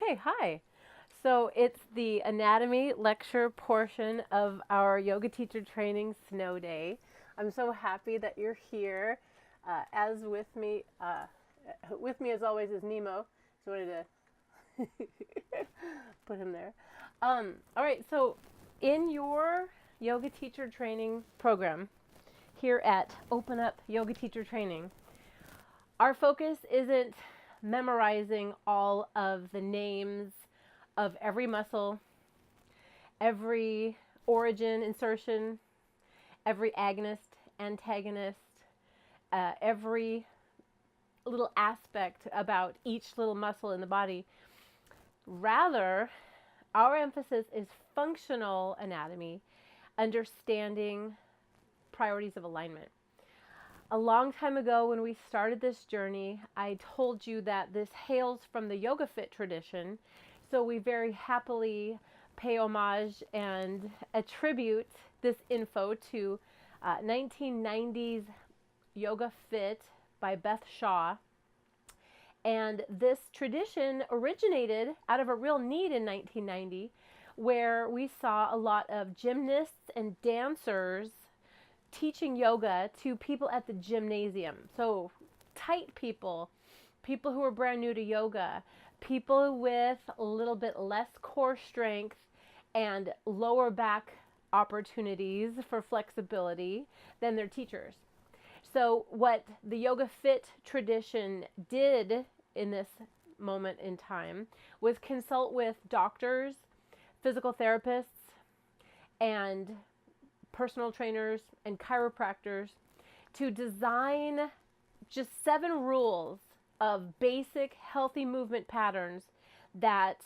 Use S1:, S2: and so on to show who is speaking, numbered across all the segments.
S1: Okay, hi. So it's the anatomy lecture portion of our yoga teacher training snow day. I'm so happy that you're here. As with me as always is Nemo. So I wanted to put him there. All right, so in your yoga teacher training program here at Open Up Yoga Teacher Training, our focus isn't memorizing all of the names of every muscle, every origin, insertion, every agonist, antagonist, every little aspect about each little muscle in the body. Rather, our emphasis is functional anatomy, understanding priorities of alignment. A long time ago, when we started this journey, I told you that this hails from the Yoga Fit tradition. So we very happily pay homage and attribute this info to 1990s Yoga Fit by Beth Shaw. And this tradition originated out of a real need in 1990, where we saw a lot of gymnasts and dancers teaching yoga to people at the gymnasium. So tight people, people who are brand new to yoga, people with a little bit less core strength and lower back opportunities for flexibility than their teachers. So what the Yoga Fit tradition did in this moment in time was consult with doctors, physical therapists, and personal trainers and chiropractors to design just 7 rules of basic healthy movement patterns that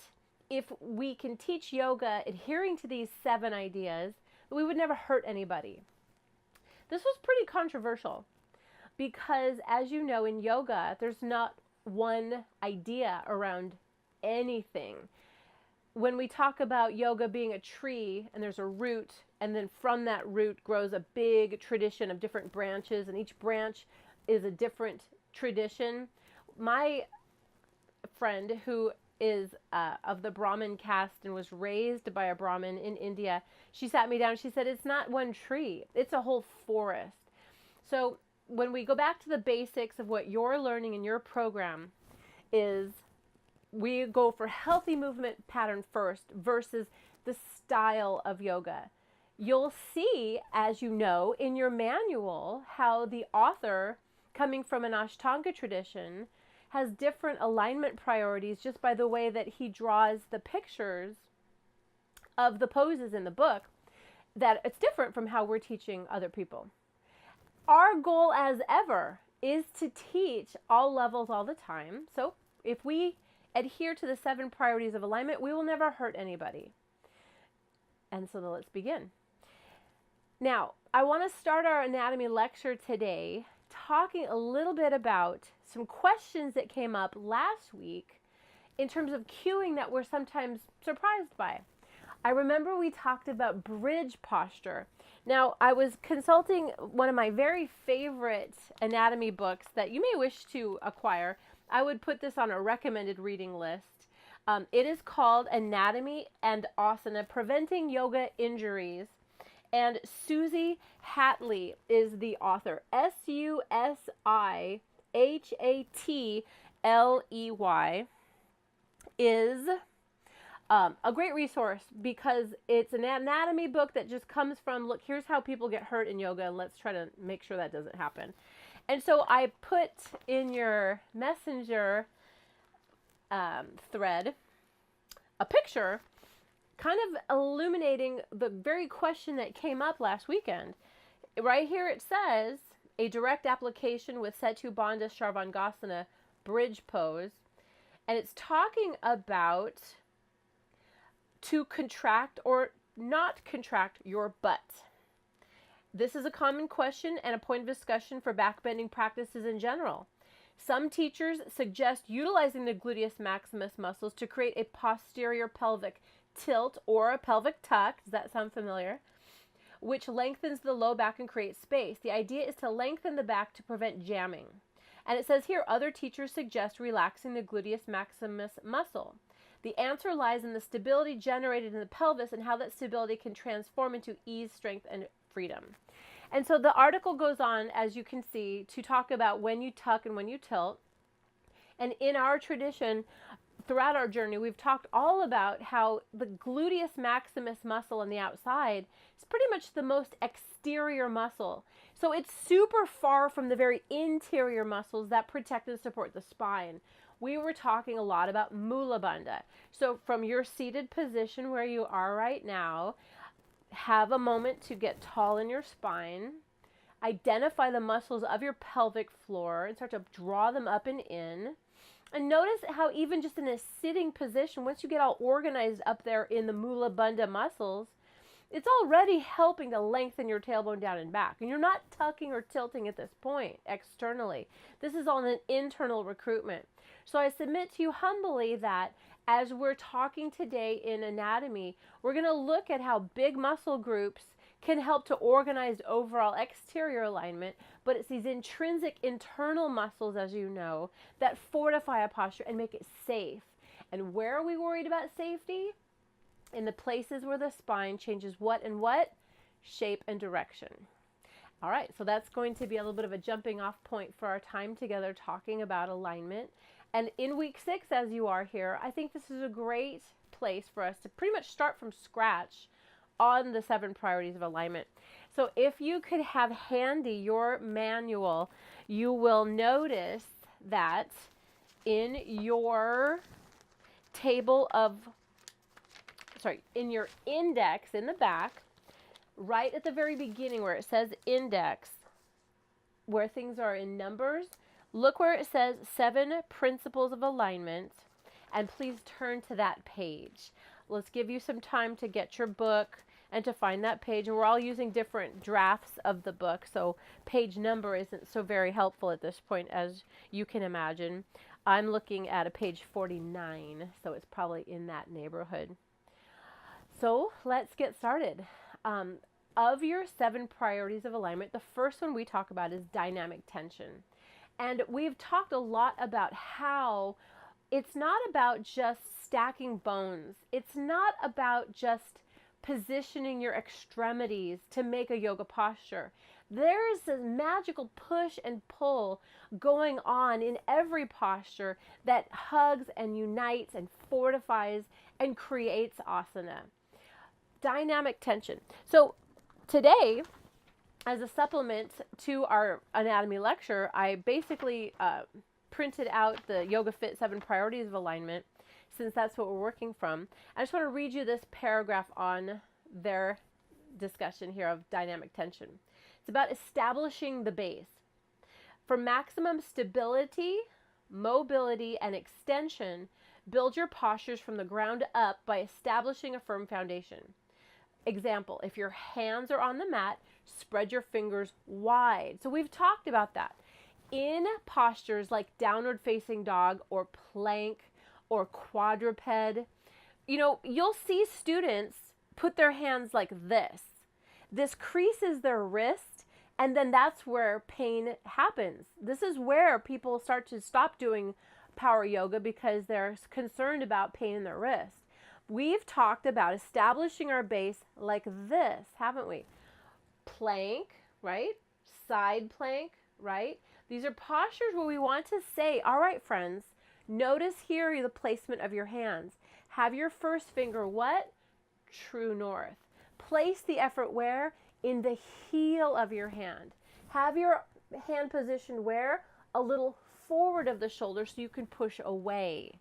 S1: if we can teach yoga adhering to these 7 ideas, we would never hurt anybody. This was pretty controversial because, as you know, in yoga, there's not one idea around anything. When we talk about yoga being a tree and there's a root, and then from that root grows a big tradition of different branches, and each branch is a different tradition. My friend, who is of the Brahmin caste and was raised by a Brahmin in India, she sat me down and she said, it's not one tree, it's a whole forest. So when we go back to the basics of what you're learning in your program is, we go for healthy movement pattern first versus the style of yoga. You'll see, as you know, in your manual, how the author, coming from an Ashtanga tradition, has different alignment priorities just by the way that he draws the pictures of the poses in the book, that it's different from how we're teaching other people. Our goal, as ever, is to teach all levels all the time. So if we adhere to the 7 priorities of alignment, we will never hurt anybody. And so let's begin. Now, I want to start our anatomy lecture today talking a little bit about some questions that came up last week in terms of cueing that we're sometimes surprised by. I remember we talked about bridge posture. Now, I was consulting one of my very favorite anatomy books that you may wish to acquire. I would put this on a recommended reading list. It is called Anatomy and Asana, Preventing Yoga Injuries. And Susie Hatley is the author. Susihatley is a great resource because it's an anatomy book that just comes from, look, here's how people get hurt in yoga, and let's try to make sure that doesn't happen. And so I put in your messenger thread a picture kind of illuminating the very question that came up last weekend. Right here it says, a direct application with Setu Bandha Sharvangasana bridge pose. And it's talking about to contract or not contract your butt. This is a common question and a point of discussion for backbending practices in general. Some teachers suggest utilizing the gluteus maximus muscles to create a posterior pelvic tilt or a pelvic tuck. Does that sound familiar? Which lengthens the low back and creates space. The idea is to lengthen the back to prevent jamming. And it says here, other teachers suggest relaxing the gluteus maximus muscle. The answer lies in the stability generated in the pelvis and how that stability can transform into ease, strength, and freedom. And so the article goes on, as you can see, to talk about when you tuck and when you tilt. And in our tradition, throughout our journey, we've talked all about how the gluteus maximus muscle on the outside is pretty much the most exterior muscle. So it's super far from the very interior muscles that protect and support the spine. We were talking a lot about mula bandha. So from your seated position where you are right now, have a moment to get tall in your spine. Identify the muscles of your pelvic floor and start to draw them up and in. And notice how even just in a sitting position, once you get all organized up there in the mula bandha muscles, it's already helping to lengthen your tailbone down and back. And you're not tucking or tilting at this point externally. This is all an internal recruitment. So I submit to you humbly that as we're talking today in anatomy, we're going to look at how big muscle groups can help to organize overall exterior alignment, but it's these intrinsic internal muscles, as you know, that fortify a posture and make it safe. And where are we worried about safety? In the places where the spine changes what and what? Shape and direction. All right, so that's going to be a little bit of a jumping off point for our time together talking about alignment. And in week 6, as you are here, I think this is a great place for us to pretty much start from scratch on the 7 priorities of alignment. So if you could have handy your manual, you will notice that in your in your index in the back, right at the very beginning where it says index, where things are in numbers, look where it says 7 principles of alignment, and please turn to that page. Let's give you some time to get your book and to find that page. And we're all using different drafts of the book, so page number isn't so very helpful at this point, as you can imagine. I'm looking at a page 49, so it's probably in that neighborhood. So let's get started. Of your 7 priorities of alignment, the first one we talk about is dynamic tension. And we've talked a lot about how it's not about just stacking bones. It's not about just positioning your extremities to make a yoga posture. There is this magical push and pull going on in every posture that hugs and unites and fortifies and creates asana. Dynamic tension. So today, as a supplement to our anatomy lecture, I basically printed out the Yoga Fit 7 priorities of alignment, since that's what we're working from. I just want to read you this paragraph on their discussion here of dynamic tension. It's about establishing the base. For maximum stability, mobility, and extension, build your postures from the ground up by establishing a firm foundation. Example, if your hands are on the mat, spread your fingers wide. So we've talked about that. In postures like downward facing dog or plank or quadruped, you'll see students put their hands like this. This creases their wrist, and then that's where pain happens. This is where people start to stop doing power yoga because they're concerned about pain in their wrist. We've talked about establishing our base like this, haven't we? Plank, right? Side plank, right? These are postures where we want to say, all right, friends, notice here the placement of your hands. Have your first finger what? True north. Place the effort where? In the heel of your hand. Have your hand positioned where? A little forward of the shoulder so you can push away.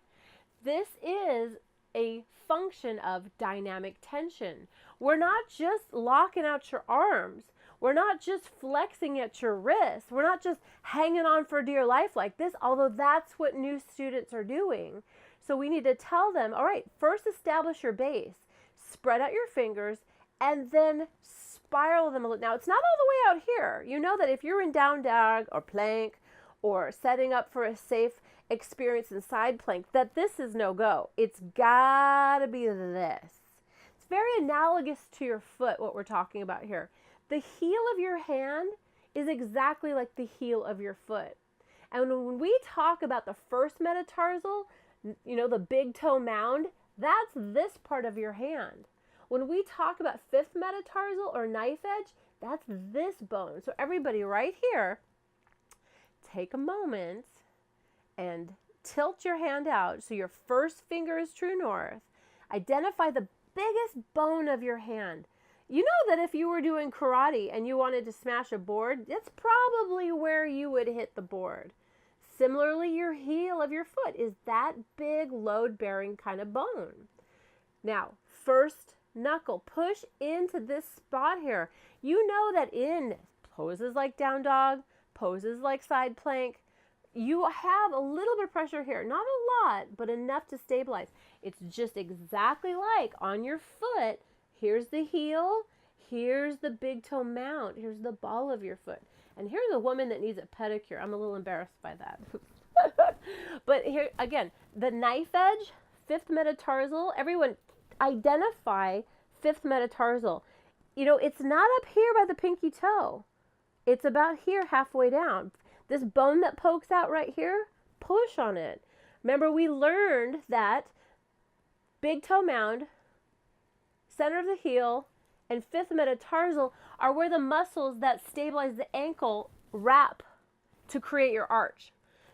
S1: This is a function of dynamic tension. We're not just locking out your arms. We're not just flexing at your wrists. We're not just hanging on for dear life like this, although that's what new students are doing. So we need to tell them, all right, first establish your base, spread out your fingers, and then spiral them a little. Now, it's not all the way out here. You know that if you're in down dog or plank or setting up for a safe experience in side plank, that this is no go. It's gotta be this. It's very analogous to your foot, what we're talking about here. The heel of your hand is exactly like the heel of your foot. And when we talk about the first metatarsal, You know, the big toe mound, that's this part of your hand. When we talk about fifth metatarsal or knife edge, that's this bone. So everybody right here, take a moment and tilt your hand out so your first finger is true north. Identify the biggest bone of your hand. You know that if you were doing karate and you wanted to smash a board, that's probably where you would hit the board. Similarly, your heel of your foot is that big load-bearing kind of bone. Now, first knuckle, push into this spot here. You know that in poses like down dog, poses like side plank, you have a little bit of pressure here. Not a lot, but enough to stabilize. It's just exactly like on your foot. Here's the heel, here's the big toe mount, here's the ball of your foot. And here's a woman that needs a pedicure. I'm a little embarrassed by that. But here, again, the knife edge, fifth metatarsal, everyone identify fifth metatarsal. You know, it's not up here by the pinky toe. It's about here halfway down. This bone that pokes out right here, push on it. Remember, we learned that big toe mound, center of the heel, and fifth metatarsal are where the muscles that stabilize the ankle wrap to create your arch.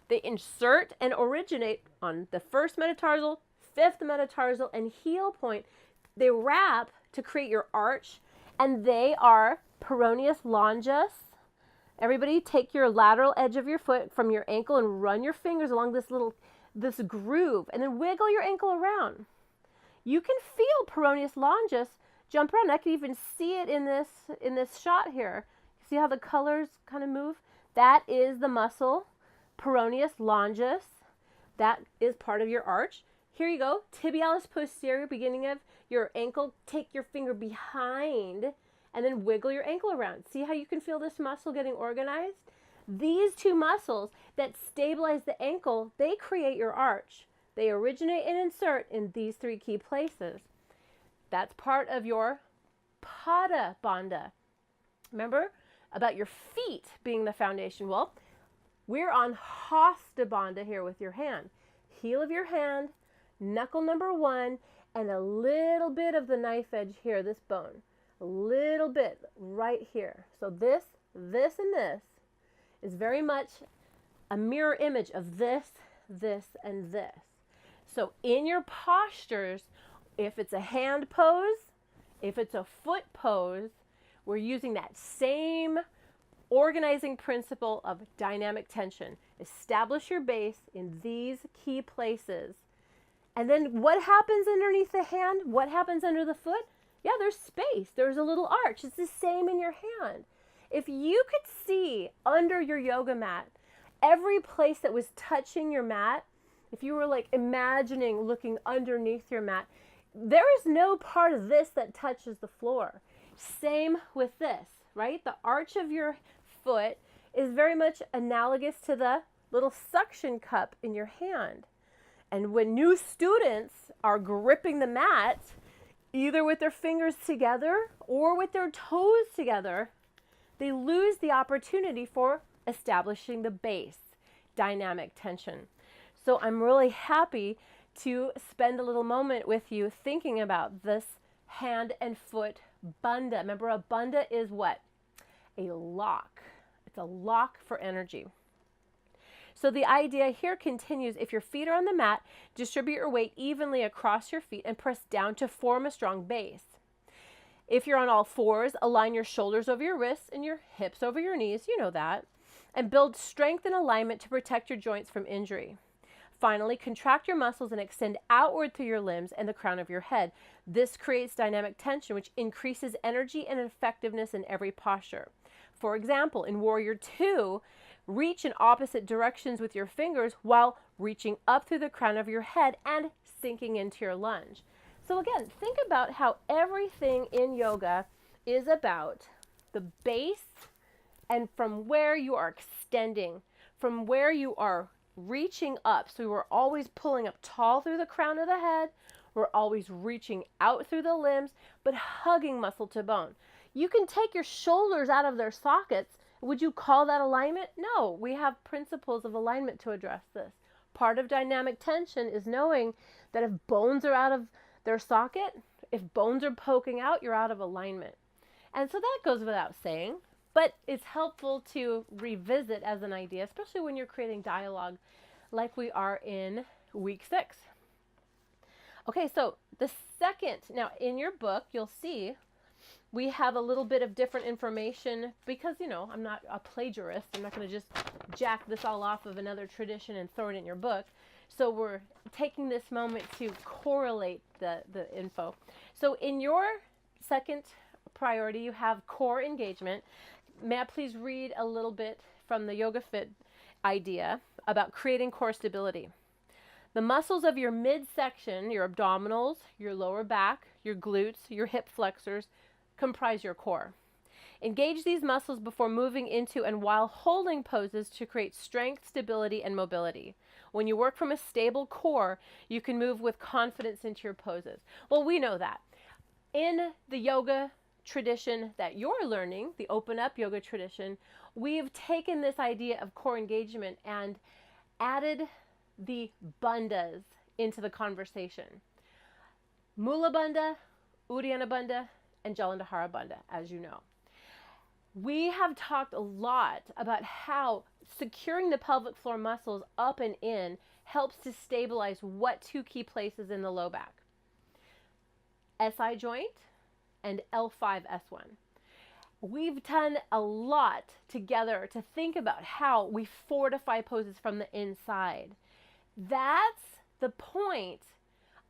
S1: They insert and originate on the first metatarsal, fifth metatarsal, and heel point. They wrap to create your arch, and they are peroneus longus. Everybody take your lateral edge of your foot from your ankle and run your fingers along this groove, and then wiggle your ankle around. You can feel peroneus longus jump around. I can even see it in this shot here. See how the colors kind of move? That is the muscle, peroneus longus. That is part of your arch. Here you go, tibialis posterior, beginning of your ankle. Take your finger behind and then wiggle your ankle around. See how you can feel this muscle getting organized? These two muscles that stabilize the ankle, they create your arch. They originate and insert in these three key places. That's part of your Pada Bandha. Remember about your feet being the foundation? Well, we're on Hasta Bandha here with your hand. Heel of your hand, knuckle number one, and a little bit of the knife edge here, this bone. A little bit right here. So this, and this is very much a mirror image of this, and this. So in your postures, if it's a hand pose, if it's a foot pose, we're using that same organizing principle of dynamic tension. Establish your base in these key places. And then what happens underneath the hand? What happens under the foot? Yeah, there's space. There's a little arch. It's the same in your hand. If you could see under your yoga mat, every place that was touching your mat, if you were like imagining looking underneath your mat, there is no part of this that touches the floor. Same with this, right? The arch of your foot is very much analogous to the little suction cup in your hand. And when new students are gripping the mat, either with their fingers together or with their toes together, they lose the opportunity for establishing the base, dynamic tension. So I'm really happy to spend a little moment with you thinking about this hand and foot bandha. Remember, a bandha is what? A lock. It's a lock for energy. So the idea here continues. If your feet are on the mat, distribute your weight evenly across your feet and press down to form a strong base. If you're on all fours, align your shoulders over your wrists and your hips over your knees. You know that. And build strength and alignment to protect your joints from injury. Finally, contract your muscles and extend outward through your limbs and the crown of your head. This creates dynamic tension, which increases energy and effectiveness in every posture. For example, in Warrior 2, reach in opposite directions with your fingers while reaching up through the crown of your head and sinking into your lunge. So again, think about how everything in yoga is about the base and from where you are extending, from where you are reaching up. So we're always pulling up tall through the crown of the head. We're always reaching out through the limbs, but hugging muscle to bone. You can take your shoulders out of their sockets. Would you call that alignment? No, we have principles of alignment to address this. Part of dynamic tension is knowing that if bones are out of their socket, if bones are poking out, you're out of alignment. And so that goes without saying, but it's helpful to revisit as an idea, especially when you're creating dialogue like we are in week 6. Okay, so the second, now in your book, you'll see we have a little bit of different information because, you know, I'm not a plagiarist. I'm not going to just jack this all off of another tradition and throw it in your book. So we're taking this moment to correlate the info. So in your second priority, you have core engagement. May I please read a little bit from the Yoga Fit idea about creating core stability. The muscles of your midsection, your abdominals, your lower back, your glutes, your hip flexors, comprise your core. Engage these muscles before moving into and while holding poses to create strength, stability, and mobility. When you work from a stable core, you can move with confidence into your poses. Well, we know that. In the yoga tradition that you're learning, the Open Up yoga tradition, we've taken this idea of core engagement and added the bandhas into the conversation. Mula Bandha, Uddiyana Bandha, and Jalandhara Bandha, as you know. We have talked a lot about how securing the pelvic floor muscles up and in helps to stabilize what two key places in the low back? SI joint and L5-S1. We've done a lot together to think about how we fortify poses from the inside. That's the point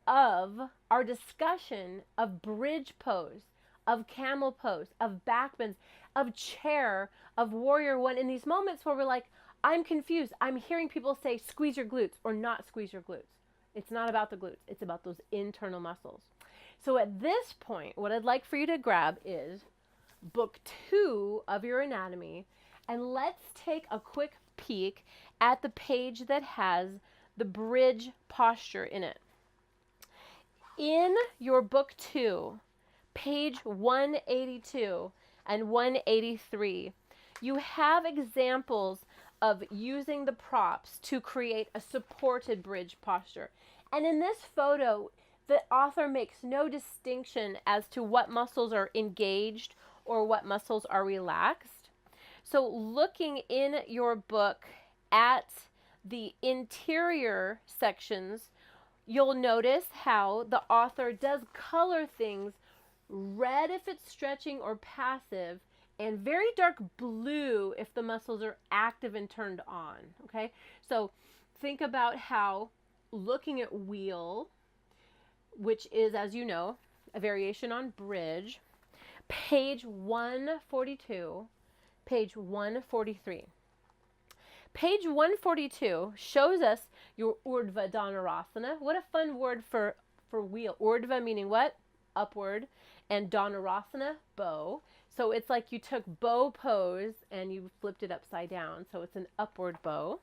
S1: of our discussion of bridge pose, of camel pose, of back bends, of chair, of warrior one, in these moments where we're like, I'm confused. I'm hearing people say squeeze your glutes or not squeeze your glutes. It's not about the glutes. It's about those internal muscles. So at this point, what I'd like for you to grab is book 2 of your anatomy, and let's take a quick peek at the page that has the bridge posture in it. In your book 2, page 182 and 183, you have examples of using the props to create a supported bridge posture. And in this photo, the author makes no distinction as to what muscles are engaged or what muscles are relaxed. So looking in your book at the interior sections, you'll notice how the author does color things red if it's stretching or passive, and very dark blue if the muscles are active and turned on, okay? So think about how looking at wheel, which is, as you know, a variation on bridge, page 142, page 143. Page 142 shows us your Urdhva Dhanurasana. What a fun word for wheel. Urdhva meaning what? Upward. And Dhanurasana, bow. So it's like you took bow pose and you flipped it upside down. So it's an upward bow.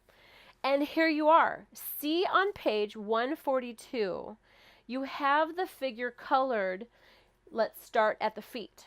S1: And here you are. See on page 142, you have the figure colored. Let's start at the feet.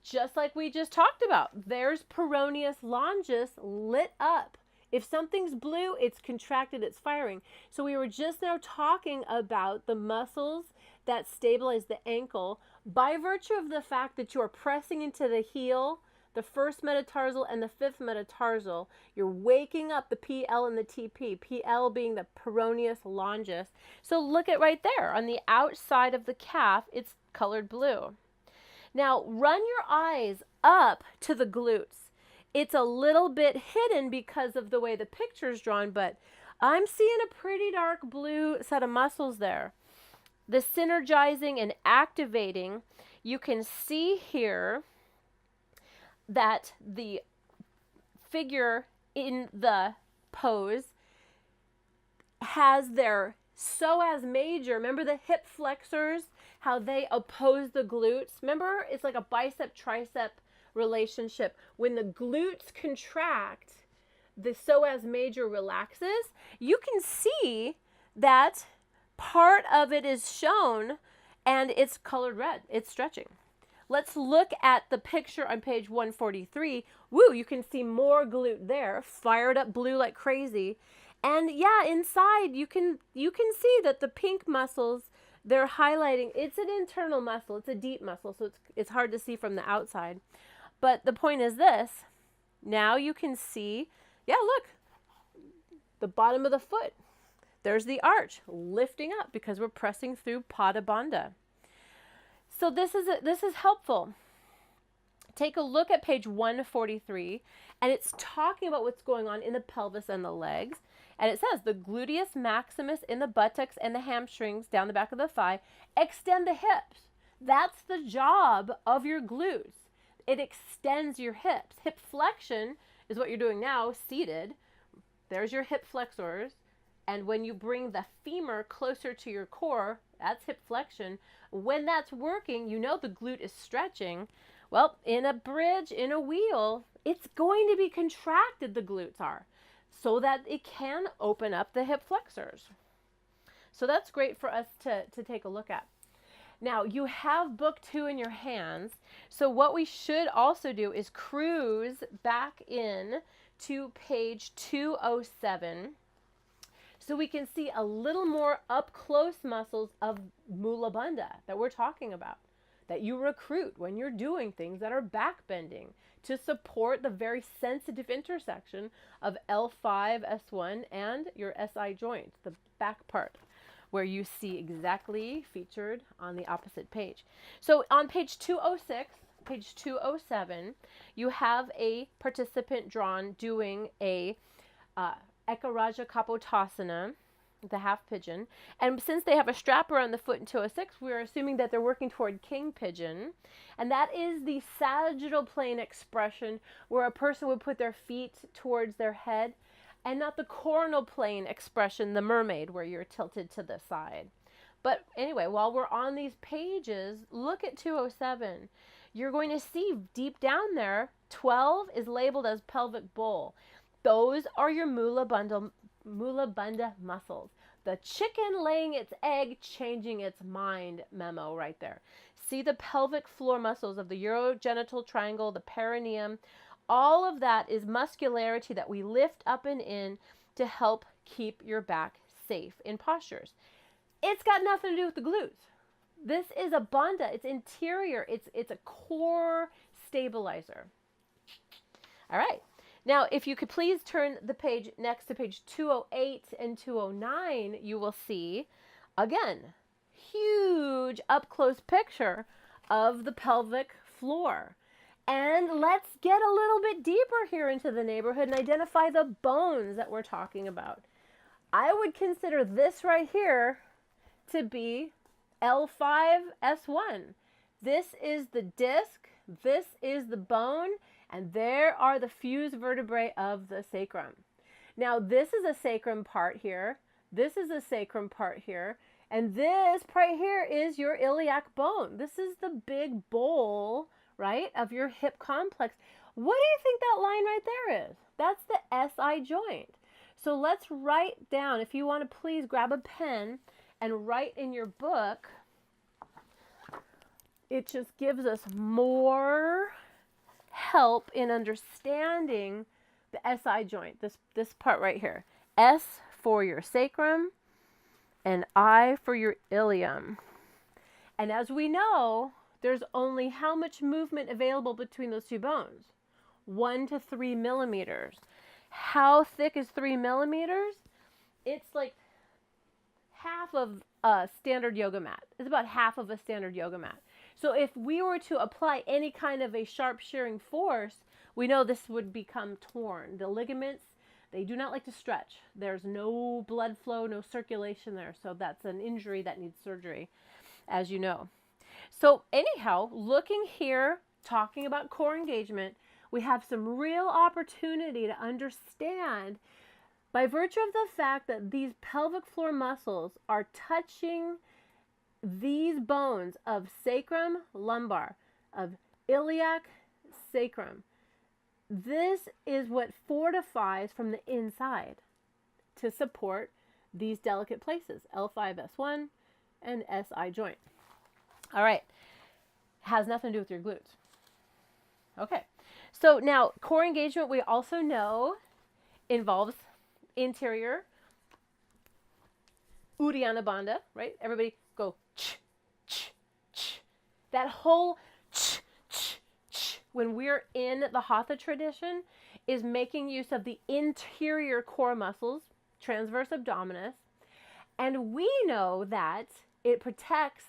S1: Just like we just talked about, there's peroneus longus lit up. If something's blue, it's contracted, it's firing. So we were just now talking about the muscles that stabilize the ankle by virtue of the fact that you are pressing into the heel, the first metatarsal and the fifth metatarsal. You're waking up the PL and the TP, PL being the peroneus longus. So look at right there on the outside of the calf, it's colored blue. Now run your eyes up to the glutes. It's a little bit hidden because of the way the picture is drawn, but I'm seeing a pretty dark blue set of muscles there. The synergizing and activating, you can see here that the figure in the pose has their psoas major. Remember the hip flexors, how they oppose the glutes? Remember, it's like a bicep-tricep relationship. When the glutes contract, the psoas major relaxes. You can see that part of it is shown and it's colored red. It's stretching. Let's look at the picture on page 143. Woo, you can see more glute there, fired up blue like crazy. And yeah, inside you can see that the pink muscles, they're highlighting. It's an internal muscle. It's a deep muscle, so it's hard to see from the outside. But the point is this. Now you can see, yeah, look, the bottom of the foot. There's the arch lifting up because we're pressing through Pada Bandha. So this is helpful. Take a look at page 143, and it's talking about what's going on in the pelvis and the legs. And it says the gluteus maximus in the buttocks and the hamstrings down the back of the thigh extend the hips. That's the job of your glutes. It extends your hips. Hip flexion is what you're doing now, seated. There's your hip flexors. And when you bring the femur closer to your core, that's hip flexion. When that's working, you know the glute is stretching. Well, in a bridge, in a wheel, it's going to be contracted, the glutes are, so that it can open up the hip flexors. So that's great for us to take a look at. Now, you have book 2 in your hands. So what we should also do is cruise back in to page 207. So we can see a little more up close muscles of Mula Bandha that we're talking about, that you recruit when you're doing things that are back bending to support the very sensitive intersection of L5, S1, and your SI joint, the back part, where you see exactly featured on the opposite page. So on page 206, page 207, you have a participant drawn doing a Ekaraja Kapotasana, the half pigeon. And since they have a strap around the foot in 206, we're assuming that they're working toward king pigeon. And that is the sagittal plane expression where a person would put their feet towards their head, and not the coronal plane expression, the mermaid, where you're tilted to the side. But anyway, while we're on these pages, look at 207. You're going to see deep down there, 12 is labeled as pelvic bowl. Those are your Mula Bandha muscles. The chicken laying its egg, changing its mind memo right there. See the pelvic floor muscles of the urogenital triangle, the perineum. All of that is muscularity that we lift up and in to help keep your back safe in postures. It's got nothing to do with the glutes. This is a bandha. It's interior. It's a core stabilizer. All right. Now, if you could please turn the page next to page 208 and 209, you will see, again, huge up-close picture of the pelvic floor. And let's get a little bit deeper here into the neighborhood and identify the bones that we're talking about. I would consider this right here to be L5S1. This is the disc, this is the bone, and there are the fused vertebrae of the sacrum. Now, this is a sacrum part here. This is a sacrum part here. And this right here is your iliac bone. This is the big bowl, right, of your hip complex. What do you think that line right there is? That's the SI joint. So let's write down, if you want to please grab a pen and write in your book. It just gives us more help in understanding the SI joint, this part right here. S for your sacrum and I for your ilium. And as we know, there's only how much movement available between those two bones? 1 to 3 millimeters. How thick is 3 millimeters? It's like half of a standard yoga mat. It's about half of a standard yoga mat. So if we were to apply any kind of a sharp shearing force, we know this would become torn. The ligaments, they do not like to stretch. There's no blood flow, no circulation there. So that's an injury that needs surgery, as you know. So anyhow, looking here, talking about core engagement, we have some real opportunity to understand, by virtue of the fact that these pelvic floor muscles are touching these bones of sacrum, lumbar, of iliac, sacrum. This is what fortifies from the inside to support these delicate places, L5S1 and SI joint. All right, has nothing to do with your glutes. Okay, so now core engagement we also know involves interior Uddiyana Bandha, right? Everybody go ch, ch, ch. That whole ch, ch, ch, when we're in the Hatha tradition, is making use of the interior core muscles, transverse abdominis, and we know that it protects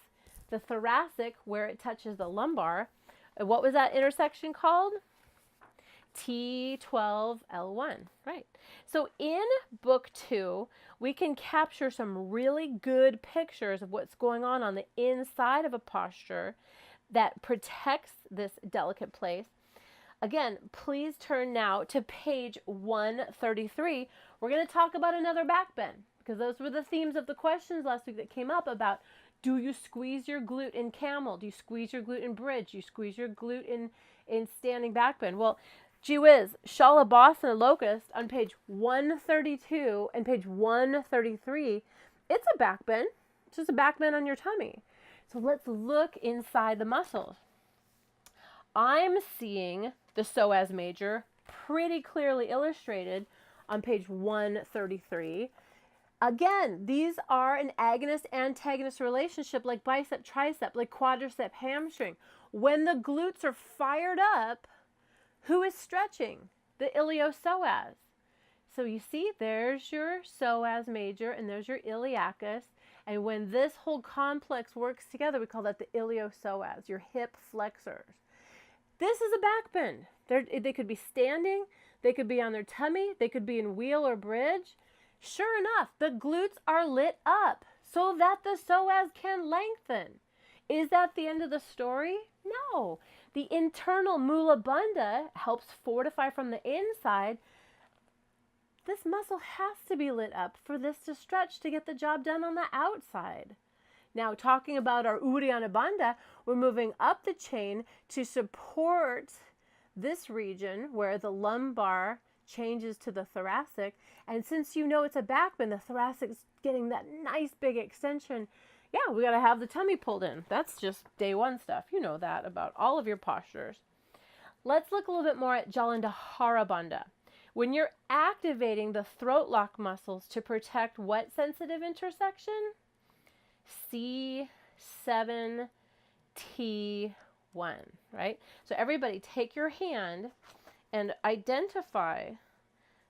S1: the thoracic where it touches the lumbar. What was that intersection called? T12L1, right? So in book 2, we can capture some really good pictures of what's going on the inside of a posture that protects this delicate place. Again, please turn now to page 133. We're going to talk about another back bend because those were the themes of the questions last week that came up about, do you squeeze your glute in camel? Do you squeeze your glute in bridge? Do you squeeze your glute in standing back bend? Well, gee whiz, Shalabhasana locust on page 132 and page 133, it's a back bend. It's just a back bend on your tummy. So let's look inside the muscles. I'm seeing the psoas major pretty clearly illustrated on page 133. Again, these are an agonist-antagonist relationship like bicep-tricep, like quadricep-hamstring. When the glutes are fired up, who is stretching? The iliopsoas. So you see, there's your psoas major and there's your iliacus. And when this whole complex works together, we call that the iliopsoas, your hip flexors. This is a back bend. They could be standing, they could be on their tummy, they could be in wheel or bridge. Sure enough, the glutes are lit up so that the psoas can lengthen. Is that the end of the story? No. The internal Mula Bandha helps fortify from the inside. This muscle has to be lit up for this to stretch to get the job done on the outside. Now, talking about our Uddiyana Bandha, we're moving up the chain to support this region where the lumbar changes to the thoracic. And since you know it's a back bend, the thoracic's getting that nice big extension. Yeah, we got to have the tummy pulled in. That's just day one stuff. You know that about all of your postures. Let's look a little bit more at Jalandhara Bandha. When you're activating the throat lock muscles to protect what sensitive intersection? C7T1, right? So everybody take your hand and identify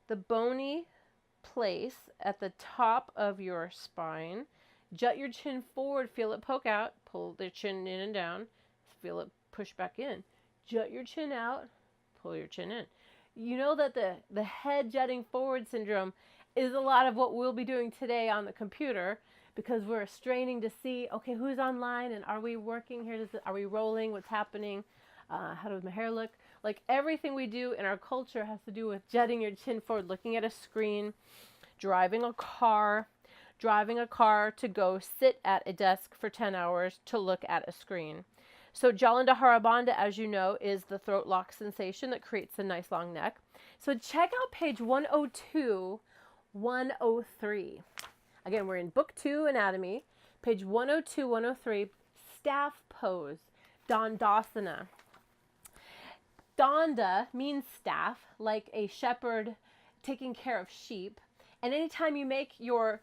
S1: the bony place at the top of your spine. Jut your chin forward, feel it poke out, pull the chin in and down, feel it push back in. Jut your chin out, pull your chin in. You know that the head jutting forward syndrome is a lot of what we'll be doing today on the computer because we're straining to see, okay, who's online and are we working here? Are we rolling? What's happening? How does my hair look? Like everything we do in our culture has to do with jutting your chin forward, looking at a screen, driving a car to go sit at a desk for 10 hours to look at a screen. So Jalandhara Bandha, as you know, is the throat lock sensation that creates a nice long neck. So check out page 102, 103. Again, we're in book 2, anatomy, page 102, 103, staff pose, Dandasana. Danda means staff, like a shepherd taking care of sheep. And anytime you make your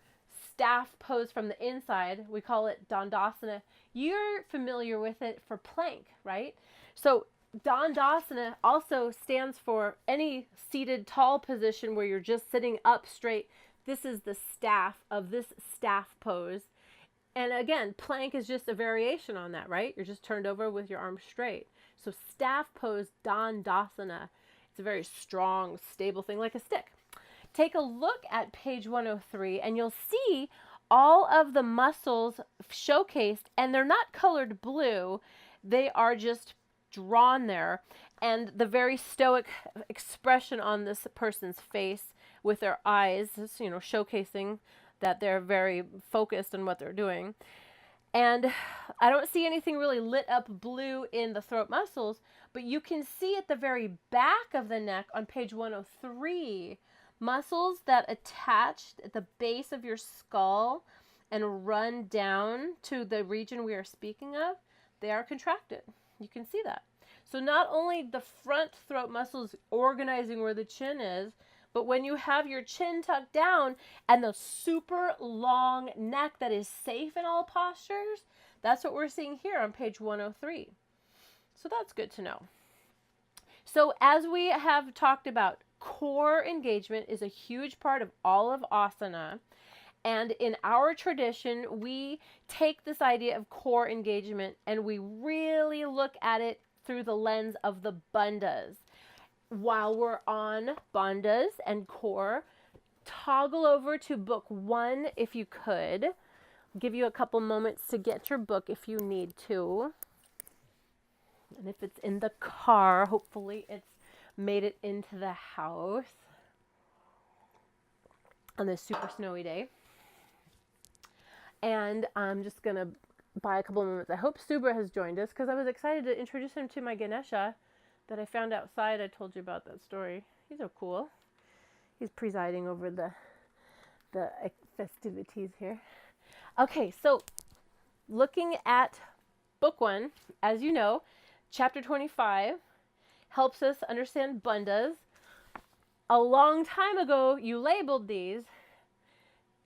S1: staff pose from the inside, we call it Dandasana. You're familiar with it for plank, right? So Dandasana also stands for any seated tall position where you're just sitting up straight. This is the staff of this staff pose. And again, plank is just a variation on that, right? You're just turned over with your arms straight. So staff pose, Dandasana. It's a very strong, stable thing like a stick. Take a look at page 103 and you'll see all of the muscles showcased, and they're not colored blue. They are just drawn there. And the very stoic expression on this person's face with their eyes is, showcasing that they're very focused on what they're doing. And I don't see anything really lit up blue in the throat muscles, but you can see at the very back of the neck on page 103, muscles that attach at the base of your skull and run down to the region we are speaking of, they are contracted. You can see that. So not only the front throat muscles organizing where the chin is, But when you have your chin tucked down and the super long neck that is safe in all postures, that's what we're seeing here on page 103. So that's good to know. So as we have talked about, core engagement is a huge part of all of asana. And in our tradition, we take this idea of core engagement and we really look at it through the lens of the bandhas. While we're on bandhas and core, toggle over to book 1 if you could. I'll give you a couple moments to get your book if you need to. And if it's in the car, hopefully it's made it into the house on this super snowy day. And I'm just going to buy a couple of moments. I hope Subra has joined us because I was excited to introduce him to my Ganesha that I found outside. I told you about that story. He's so cool. He's presiding over the festivities here. Okay, so looking at book 1, as you know, chapter 25 helps us understand bandhas. A long time ago, you labeled these.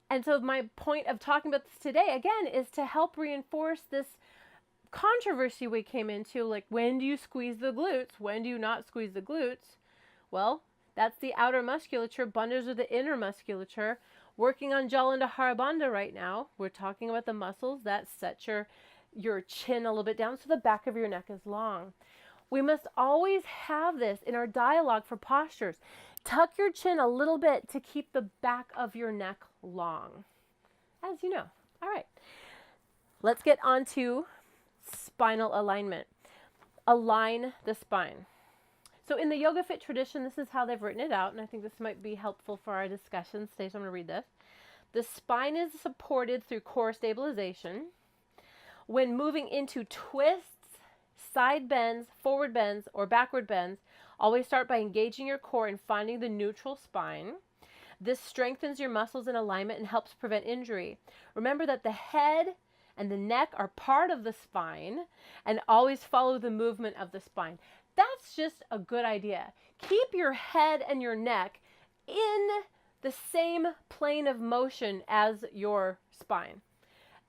S1: And so my point of talking about this today, again, is to help reinforce this controversy we came into, like when do you squeeze the glutes? When do you not squeeze the glutes? Well, that's the outer musculature. Bandhas are the inner musculature. Working on Jalandhara Bandha right now, we're talking about the muscles that set your chin a little bit down so the back of your neck is long. We must always have this in our dialogue for postures. Tuck your chin a little bit to keep the back of your neck long, as you know. All right, let's get on to spinal alignment. Align the spine. So in the Yoga Fit tradition, this is how they've written it out, and I think this might be helpful for our discussions today, so I'm going to read this. The spine is supported through core stabilization. When moving into twists, side bends, forward bends, or backward bends, always start by engaging your core and finding the neutral spine. This strengthens your muscles in alignment and helps prevent injury. Remember that the head and the neck are part of the spine and always follow the movement of the spine. That's just a good idea. Keep your head and your neck in the same plane of motion as your spine.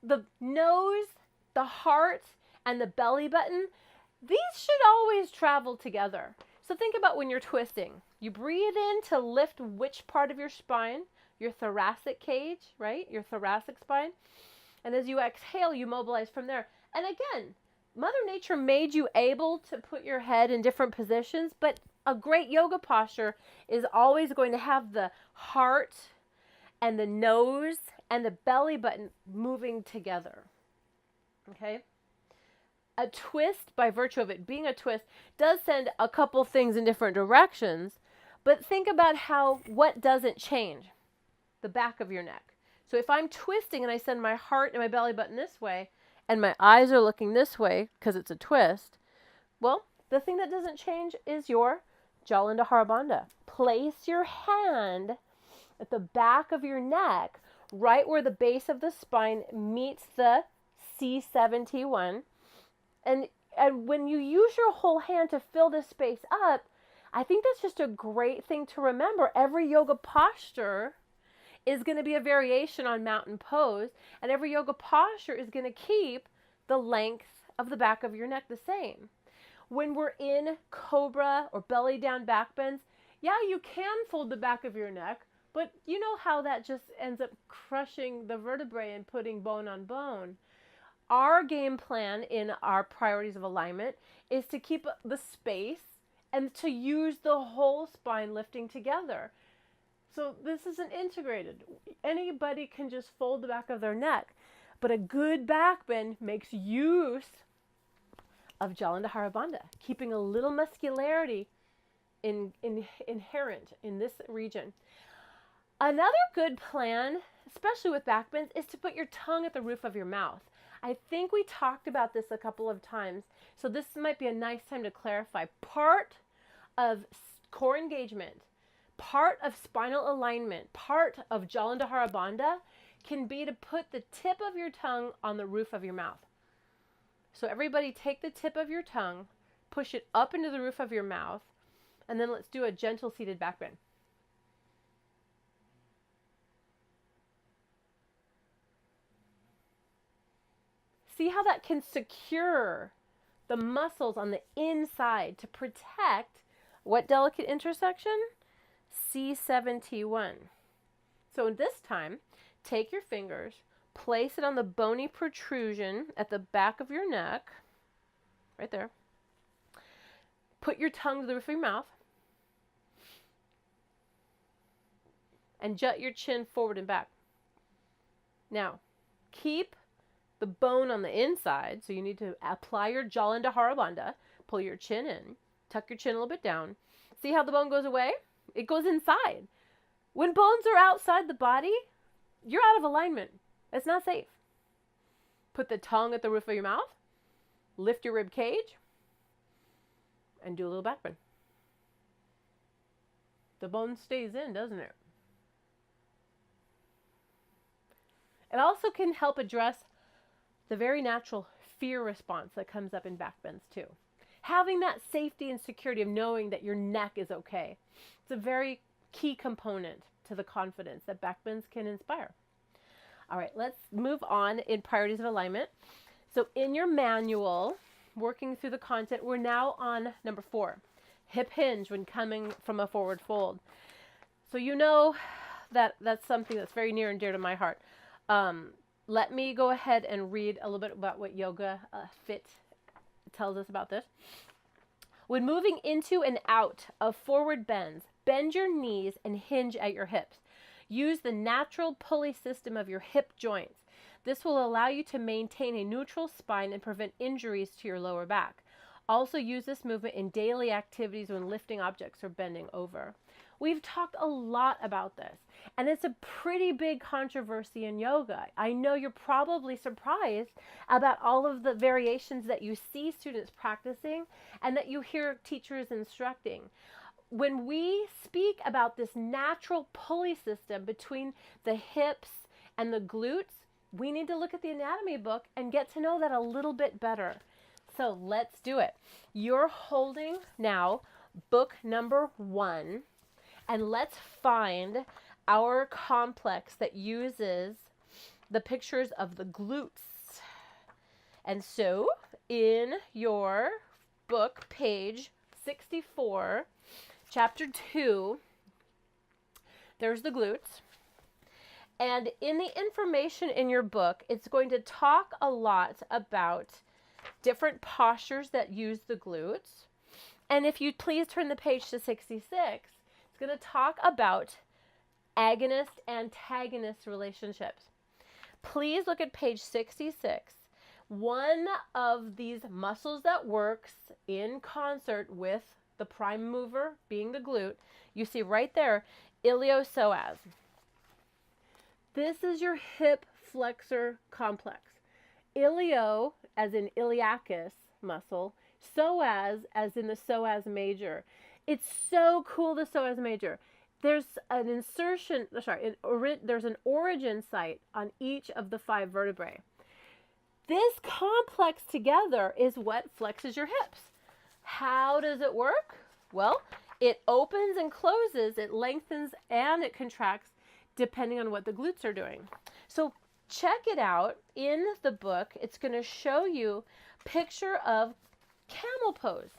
S1: The nose, the heart, and the belly button, these should always travel together. So think about when you're twisting. You breathe in to lift which part of your spine? Your thoracic cage, right? Your thoracic spine. And as you exhale, you mobilize from there. And again, Mother Nature made you able to put your head in different positions, but a great yoga posture is always going to have the heart and the nose and the belly button moving together. Okay? A twist, by virtue of it being a twist, does send a couple things in different directions, but think about what doesn't change? The back of your neck. So if I'm twisting and I send my heart and my belly button this way, and my eyes are looking this way because it's a twist, well, the thing that doesn't change is your Jalandhara Bandha. Place your hand at the back of your neck, right where the base of the spine meets the C7T1. And when you use your whole hand to fill this space up, I think that's just a great thing to remember. Every yoga posture is going to be a variation on mountain pose, and every yoga posture is going to keep the length of the back of your neck the same. When we're in cobra or belly down back bends, yeah, you can fold the back of your neck, but you know how that just ends up crushing the vertebrae and putting bone on bone. Our game plan in our priorities of alignment is to keep the space and to use the whole spine lifting together. So this isn't integrated. Anybody can just fold the back of their neck, but a good back bend makes use of Jalandhara Bandha, keeping a little muscularity inherent in this region. Another good plan, especially with back bends, is to put your tongue at the roof of your mouth. I think we talked about this a couple of times, so this might be a nice time to clarify. Part of core engagement, part of spinal alignment, part of Jalandhara Bandha can be to put the tip of your tongue on the roof of your mouth. So everybody take the tip of your tongue, push it up into the roof of your mouth, and then let's do a gentle seated back bend. See how that can secure the muscles on the inside to protect what delicate intersection? C7T1. So this time, take your fingers, place it on the bony protrusion at the back of your neck, right there. Put your tongue to the roof of your mouth and jut your chin forward and back. Now, keep the bone on the inside, so you need to apply your jaw into Harabandha, pull your chin in, tuck your chin a little bit down. See how the bone goes away? It goes inside. When bones are outside the body, you're out of alignment. It's not safe. Put the tongue at the roof of your mouth, lift your rib cage, and do a little back bend. The bone stays in, doesn't it? It also can help address the very natural fear response that comes up in back bends too. Having that safety and security of knowing that your neck is okay. It's a very key component to the confidence that back bends can inspire. All right, let's move on in priorities of alignment. So in your manual, working through the content, we're now on number 4, hip hinge when coming from a forward fold. So you know that that's something that's very near and dear to my heart. Let me go ahead and read a little bit about what Yoga Fit tells us about this. When moving into and out of forward bends, bend your knees and hinge at your hips. Use the natural pulley system of your hip joints. This will allow you to maintain a neutral spine and prevent injuries to your lower back. Also use this movement in daily activities when lifting objects or bending over. We've talked a lot about this, and it's a pretty big controversy in yoga. I know you're probably surprised about all of the variations that you see students practicing and that you hear teachers instructing. When we speak about this natural pulley system between the hips and the glutes, we need to look at the anatomy book and get to know that a little bit better. So let's do it. You're holding now book number 1. And let's find our complex that uses the pictures of the glutes. And so in your book, page 64, chapter 2, there's the glutes. And in the information in your book, it's going to talk a lot about different postures that use the glutes. And if you'd please turn the page to 66, it's going to talk about agonist-antagonist relationships. Please look at page 66. One of these muscles that works in concert with the prime mover, being the glute, you see right there, iliopsoas. This is your hip flexor complex. Ilio, as in iliacus muscle, psoas, as in the psoas major. It's so cool, the psoas major. There's an insertion, there's an origin site on each of the 5 vertebrae. This complex together is what flexes your hips. How does it work? Well, it opens and closes, it lengthens and it contracts depending on what the glutes are doing. So check it out in the book. It's going to show you a picture of camel pose.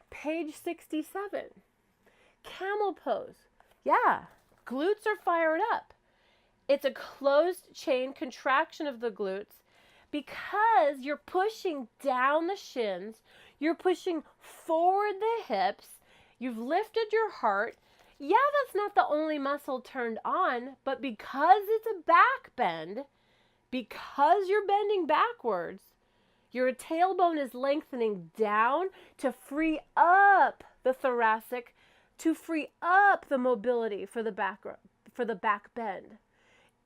S1: Page 67. Camel pose. Yeah, glutes are fired up. It's a closed chain contraction of the glutes because you're pushing down the shins, you're pushing forward the hips, you've lifted your heart. Yeah, that's not the only muscle turned on, but because it's a back bend, because you're bending backwards, your tailbone is lengthening down to free up the thoracic, to free up the mobility for the back bend.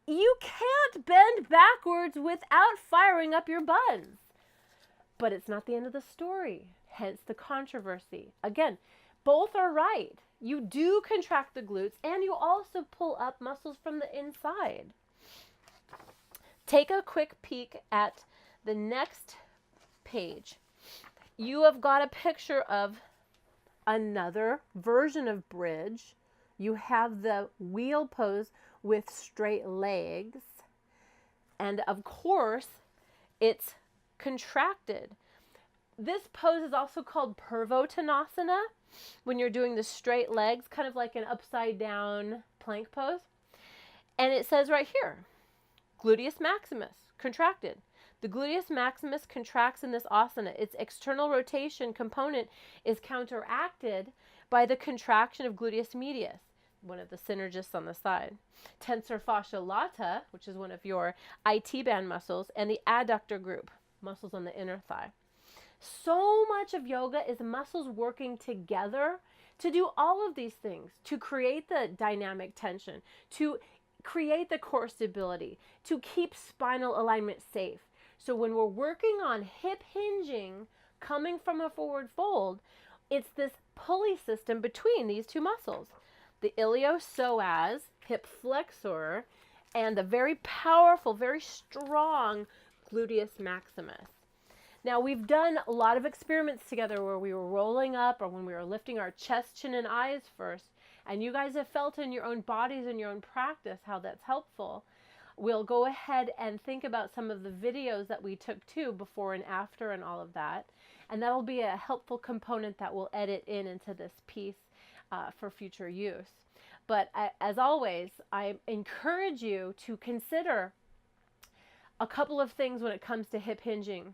S1: You can't bend backwards without firing up your buns. But it's not the end of the story, hence the controversy. Again, both are right. You do contract the glutes and you also pull up muscles from the inside. Take a quick peek at the next page. You have got a picture of another version of bridge. You have the wheel pose with straight legs. And of course, it's contracted. This pose is also called Purvottanasana, when you're doing the straight legs, kind of like an upside down plank pose. And it says right here, gluteus maximus, contracted. The gluteus maximus contracts in this asana. Its external rotation component is counteracted by the contraction of gluteus medius, one of the synergists on the side. Tensor fascia lata, which is one of your IT band muscles, and the adductor group, muscles on the inner thigh. So much of yoga is muscles working together to do all of these things, to create the dynamic tension, to create the core stability, to keep spinal alignment safe. So when we're working on hip hinging, coming from a forward fold, it's this pulley system between these two muscles, the iliopsoas, hip flexor, and the very powerful, very strong gluteus maximus. Now, we've done a lot of experiments together where we were rolling up or when we were lifting our chest, chin, and eyes first, and you guys have felt in your own bodies and your own practice how that's helpful. We'll go ahead and think about some of the videos that we took too, before and after and all of that, and that'll be a helpful component that we'll edit into this piece for future use. But as always, I encourage you to consider a couple of things when it comes to hip hinging.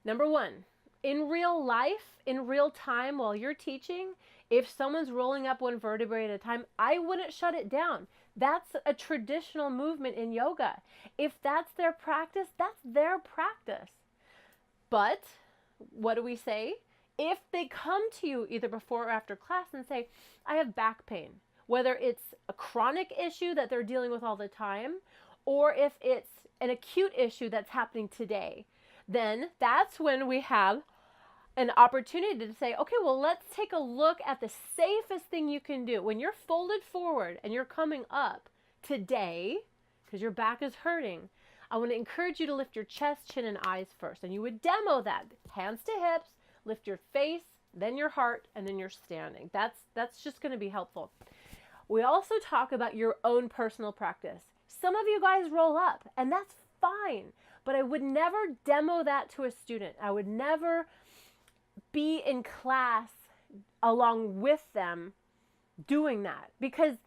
S1: Number one, in real life, in real time while you're teaching, if someone's rolling up one vertebrae at a time, I wouldn't shut it down. That's a traditional movement in yoga. If that's their practice, that's their practice. But what do we say? If they come to you either before or after class and say, I have back pain, whether it's a chronic issue that they're dealing with all the time, or if it's an acute issue that's happening today, then that's when we have an opportunity to say, okay, well, let's take a look at the safest thing you can do. When you're folded forward and you're coming up today, because your back is hurting, I want to encourage you to lift your chest, chin, and eyes first. And you would demo that. Hands to hips, lift your face, then your heart, and then you're standing. That's just going to be helpful. We also talk about your own personal practice. Some of you guys roll up, and that's fine. But I would never demo that to a student. I would never be in class along with them doing that, because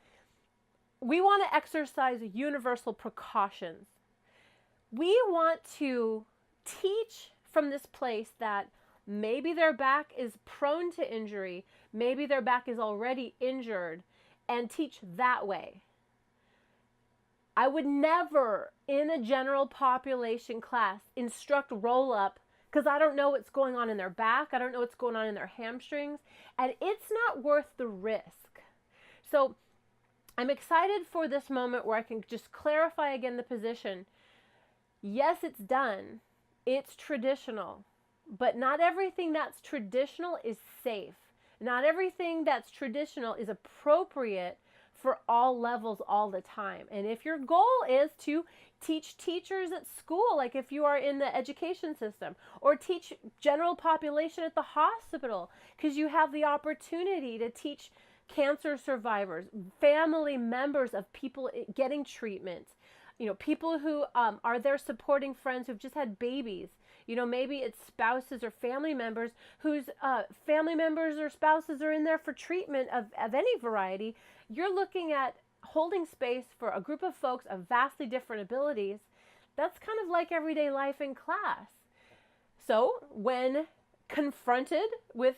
S1: we want to exercise universal precautions. We want to teach from this place that maybe their back is prone to injury, maybe their back is already injured, and teach that way. I would never, in a general population class, instruct roll up, because I don't know what's going on in their back. I don't know what's going on in their hamstrings, and it's not worth the risk. So I'm excited for this moment where I can just clarify again the position. Yes, it's done. It's traditional, but not everything that's traditional is safe. Not everything that's traditional is appropriate for all levels all the time. And if your goal is to teach teachers at school, like if you are in the education system, or teach general population at the hospital, because you have the opportunity to teach cancer survivors, family members of people getting treatment, people who are there supporting friends who've just had babies. Maybe it's spouses or family members whose family members or spouses are in there for treatment of any variety. You're looking at holding space for a group of folks of vastly different abilities. That's kind of like everyday life in class. So when confronted with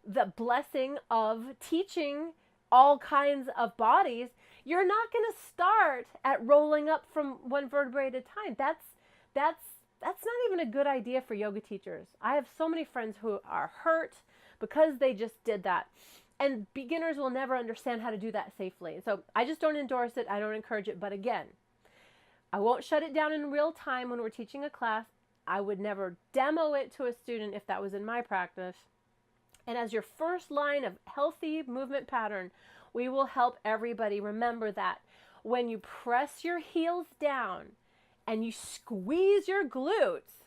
S1: the blessing of teaching all kinds of bodies, you're not going to start at rolling up from one vertebrae at a time. That's not even a good idea for yoga teachers. I have so many friends who are hurt because they just did that. And beginners will never understand how to do that safely. So I just don't endorse it. I don't encourage it. But again, I won't shut it down in real time when we're teaching a class. I would never demo it to a student if that was in my practice. And as your first line of healthy movement pattern, we will help everybody remember that when you press your heels down and you squeeze your glutes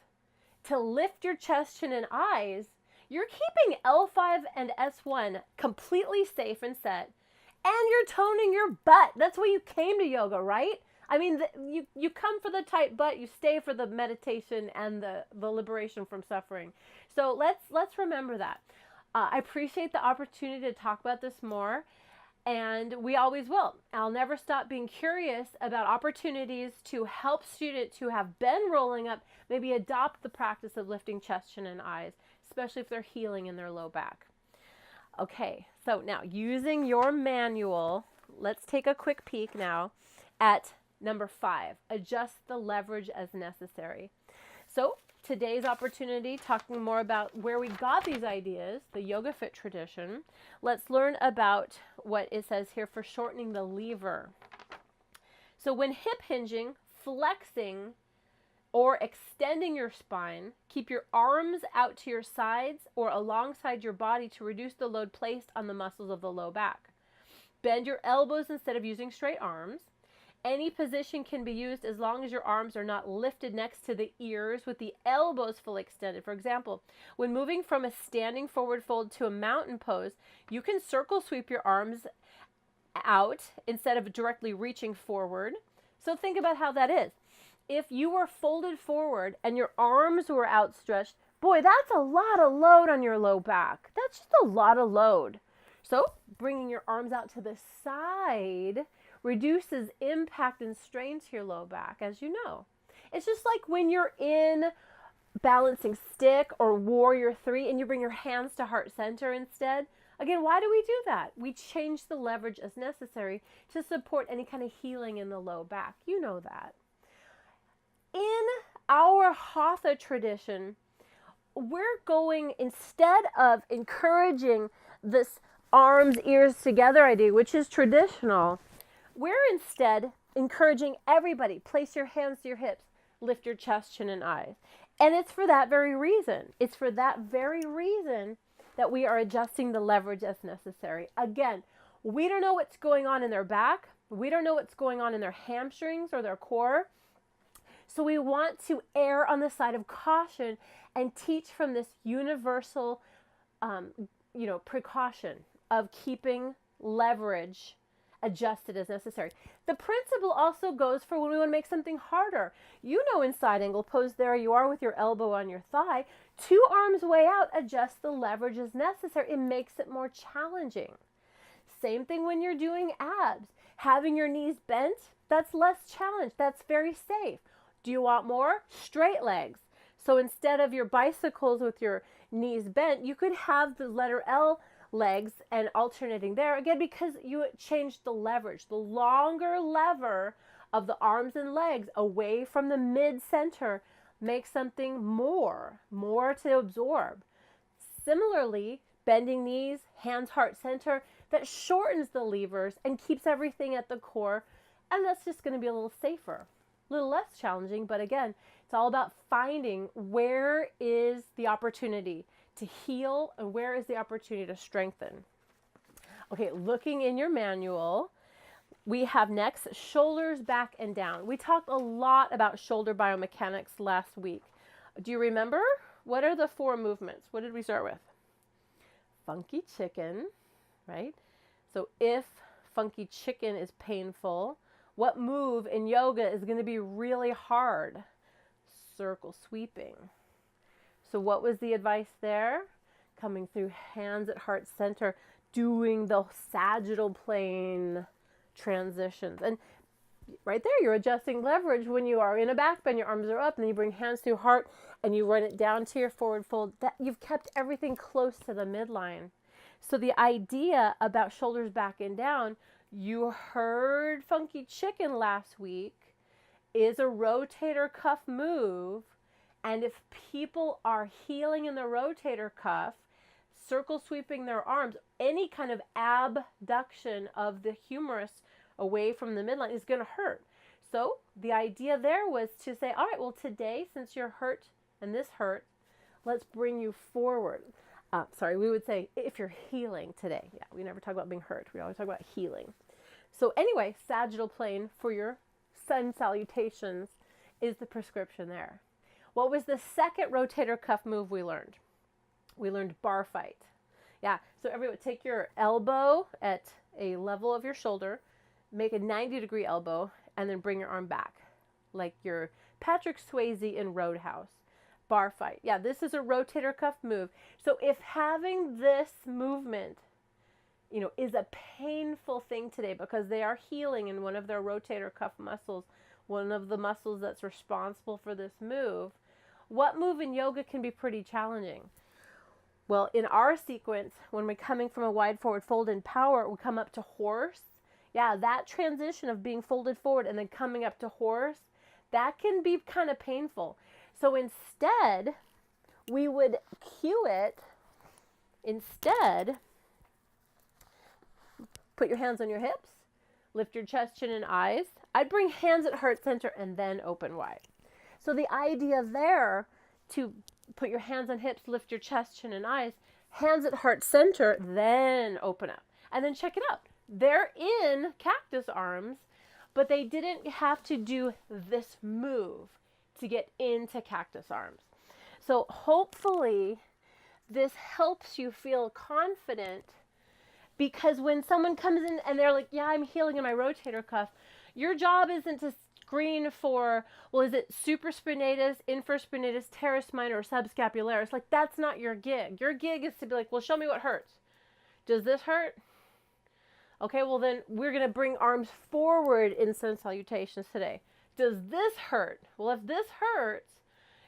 S1: to lift your chest, chin, and eyes, you're keeping L5 and S1 completely safe and set, and you're toning your butt. That's why you came to yoga, right? I mean, you come for the tight butt, you stay for the meditation and the liberation from suffering. So let's remember that. I appreciate the opportunity to talk about this more, and we always will. I'll never stop being curious about opportunities to help students who have been rolling up maybe adopt the practice of lifting chest, chin, and eyes, especially if they're healing in their low back. Okay, so now using your manual, let's take a quick peek now at number 5, adjust the leverage as necessary. So today's opportunity, talking more about where we got these ideas, the Yoga Fit tradition. Let's learn about what it says here for shortening the lever. So when hip hinging, flexing, or extending your spine, keep your arms out to your sides or alongside your body to reduce the load placed on the muscles of the low back. Bend your elbows instead of using straight arms. Any position can be used as long as your arms are not lifted next to the ears with the elbows fully extended. For example, when moving from a standing forward fold to a mountain pose, you can circle sweep your arms out instead of directly reaching forward. So think about how that is. If you were folded forward and your arms were outstretched, boy, that's a lot of load on your low back. That's just a lot of load. So bringing your arms out to the side reduces impact and strain to your low back, as you know. It's just like when you're in balancing stick or warrior 3 and you bring your hands to heart center instead. Again, why do we do that? We change the leverage as necessary to support any kind of healing in the low back. You know that. In our Hatha tradition, we're going, instead of encouraging this arms, ears together idea, which is traditional, we're instead encouraging everybody, place your hands to your hips, lift your chest, chin, and eyes. And it's for that very reason. It's for that very reason that we are adjusting the leverage as necessary. Again, we don't know what's going on in their back. We don't know what's going on in their hamstrings or their core. So we want to err on the side of caution and teach from this universal, precaution of keeping leverage adjusted as necessary. The principle also goes for when we want to make something harder. You know, in side angle pose, there you are with your elbow on your thigh, 2 arms way out, adjust the leverage as necessary. It makes it more challenging. Same thing when you're doing abs. Having your knees bent, that's less challenge. That's very safe. Do you want more? Straight legs. So instead of your bicycles with your knees bent, you could have the letter L legs and alternating there, again, because you changed the leverage. The longer lever of the arms and legs away from the mid-center makes something more to absorb. Similarly, bending knees, hands, heart center, that shortens the levers and keeps everything at the core, and that's just going to be a little safer. A little less challenging, but again, it's all about finding where is the opportunity to heal and where is the opportunity to strengthen. Okay, looking in your manual, we have next shoulders back and down. We talked a lot about shoulder biomechanics last week. Do you remember? What are the 4 movements? What did we start with? Funky chicken, right? So if funky chicken is painful, what move in yoga is going to be really hard? Circle sweeping. So what was the advice there? Coming through hands at heart center, doing the sagittal plane transitions. And right there, you're adjusting leverage when you are in a back bend, your arms are up, and then you bring hands through heart and you run it down to your forward fold. That you've kept everything close to the midline. So the idea about shoulders back and down, you heard funky chicken last week, is a rotator cuff move. And if people are healing in the rotator cuff, circle sweeping their arms, any kind of abduction of the humerus away from the midline is going to hurt. So the idea there was to say, all right, well, today, since you're hurt and this hurt, let's bring you forward. We would say if you're healing today. Yeah, we never talk about being hurt. We always talk about healing. So anyway, sagittal plane for your sun salutations is the prescription there. What was the second rotator cuff move we learned? We learned bar fight. Yeah, so everyone take your elbow at a level of your shoulder, make a 90-degree elbow, and then bring your arm back, like your Patrick Swayze in Roadhouse. Bar fight. Yeah, this is a rotator cuff move. So if having this movement, is a painful thing today because they are healing in one of their rotator cuff muscles, one of the muscles that's responsible for this move, what move in yoga can be pretty challenging? Well, in our sequence, when we're coming from a wide forward fold in power, we come up to horse. Yeah, that transition of being folded forward and then coming up to horse, that can be kind of painful. So instead, we would cue it. Instead, put your hands on your hips, lift your chest, chin, and eyes. I'd bring hands at heart center and then open wide. So the idea there to put your hands on hips, lift your chest, chin, and eyes, hands at heart center, then open up. And then check it out. They're in cactus arms, but they didn't have to do this move to get into cactus arms. So hopefully this helps you feel confident, because when someone comes in and they're like, yeah, I'm healing in my rotator cuff, your job isn't to screen for, well, is it supraspinatus, infraspinatus, teres minor, or subscapularis? Like, that's not your gig. Your gig is to be like, well, show me what hurts. Does this hurt? Okay, well then we're going to bring arms forward in sun salutations today. Does this hurt? Well, if this hurts,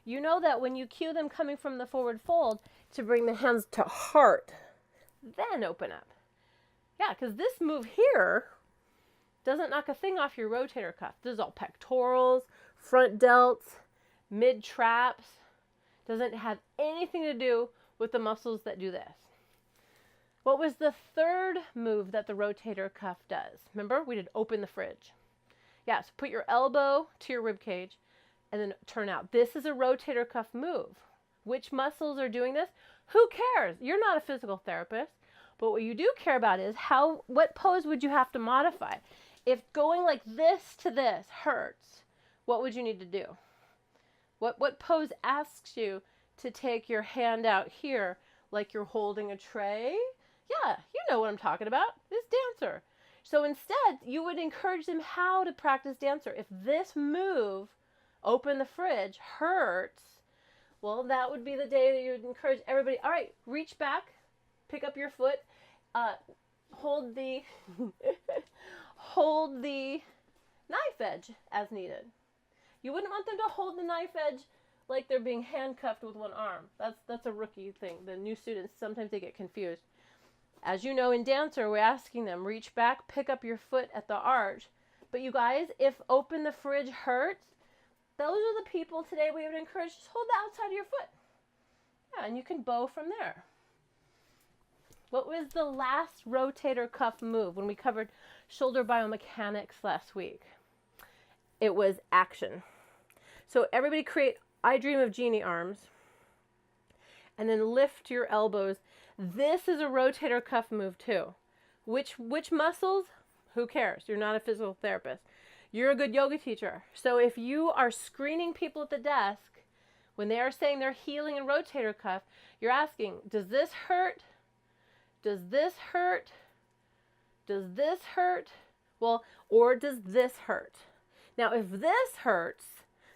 S1: you know that when you cue them coming from the forward fold to bring the hands to heart, then open up. Yeah, because this move here doesn't knock a thing off your rotator cuff. This is all pectorals, front delts, mid traps. Doesn't have anything to do with the muscles that do this. What was the third move that the rotator cuff does? Remember, we did open the fridge. Yeah, so put your elbow to your rib cage and then turn out. This is a rotator cuff move. Which muscles are doing this? Who cares? You're not a physical therapist. But what you do care about is what pose would you have to modify? If going like this to this hurts, what would you need to do? What pose asks you to take your hand out here like you're holding a tray? Yeah, you know what I'm talking about. This dancer. So instead, you would encourage them how to practice dancer. If this move, open the fridge, hurts, well, that would be the day that you would encourage everybody. All right, reach back, pick up your foot, hold the hold the knife edge as needed. You wouldn't want them to hold the knife edge like they're being handcuffed with one arm. That's a rookie thing. The new students, sometimes they get confused. As you know, in dancer, we're asking them, reach back, pick up your foot at the arch. But you guys, if open the fridge hurts, those are the people today we would encourage, just hold the outside of your foot. Yeah, and you can bow from there. What was the last rotator cuff move when we covered shoulder biomechanics last week? It was action. So everybody create I Dream of Jeannie arms and then lift your elbows. This is a rotator cuff move too. Which muscles? Who cares? You're not a physical therapist. You're a good yoga teacher. So if you are screening people at the desk, when they are saying they're healing in rotator cuff, you're asking, does this hurt? Does this hurt? Does this hurt? Well, or does this hurt? Now, if this hurts,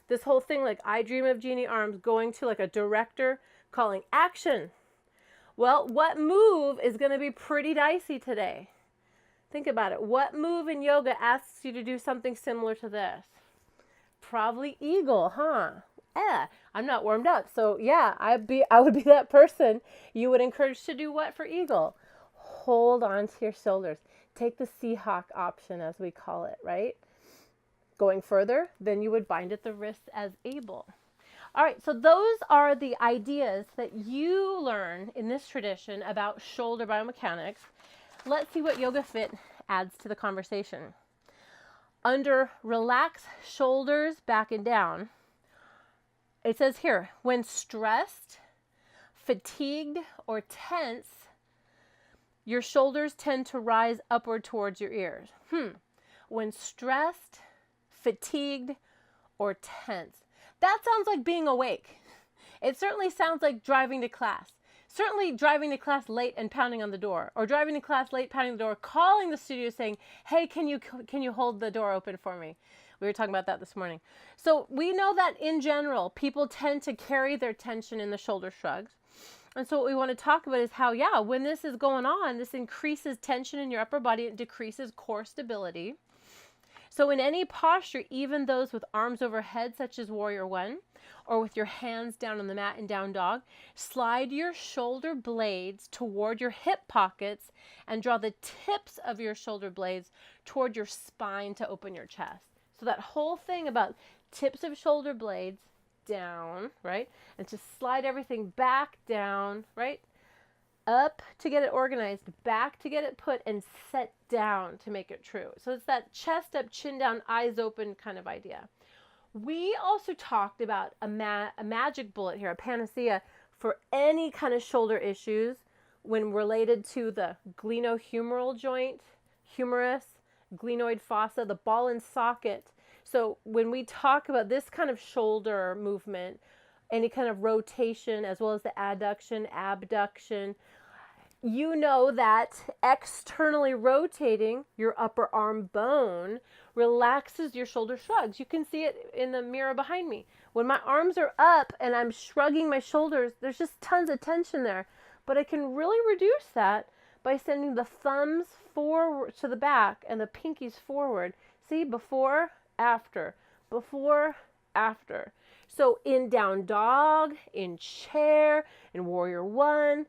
S1: this whole thing like I Dream of Jeannie arms going to like a director calling action. Well, what move is going to be pretty dicey today? Think about it. What move in yoga asks you to do something similar to this? Probably eagle, huh? I'm not warmed up. So yeah, I would be that person you would encourage to do what for eagle? Hold on to your shoulders. Take the Seahawk option, as we call it, right? Going further, then you would bind at the wrists as able. All right, so those are the ideas that you learn in this tradition about shoulder biomechanics. Let's see what Yoga Fit adds to the conversation. Under relax shoulders back and down, it says here, when stressed, fatigued, or tense, your shoulders tend to rise upward towards your ears. When stressed, fatigued, or tense. That sounds like being awake. It certainly sounds like driving to class. Certainly driving to class late and pounding on the door, or driving to class late, pounding the door, calling the studio saying, hey, can you hold the door open for me? We were talking about that this morning. So we know that in general, people tend to carry their tension in the shoulder shrugs. And so what we want to talk about is how, yeah, when this is going on, this increases tension in your upper body. It decreases core stability. So in any posture, even those with arms overhead, such as Warrior One, or with your hands down on the mat in Down Dog, slide your shoulder blades toward your hip pockets and draw the tips of your shoulder blades toward your spine to open your chest. So that whole thing about tips of shoulder blades down, right? And just slide everything back down, right? Up to get it organized, back to get it put, and set down to make it true. So it's that chest up, chin down, eyes open kind of idea. We also talked about a magic bullet here, a panacea for any kind of shoulder issues when related to the glenohumeral joint, humerus, glenoid fossa, the ball and socket. So when we talk about this kind of shoulder movement, any kind of rotation, as well as the adduction, abduction, you know that externally rotating your upper arm bone relaxes your shoulder shrugs. You can see it in the mirror behind me. When my arms are up and I'm shrugging my shoulders, there's just tons of tension there. But I can really reduce that by sending the thumbs forward to the back and the pinkies forward. See, before, after, before, after. So in Down Dog, in Chair, in Warrior One,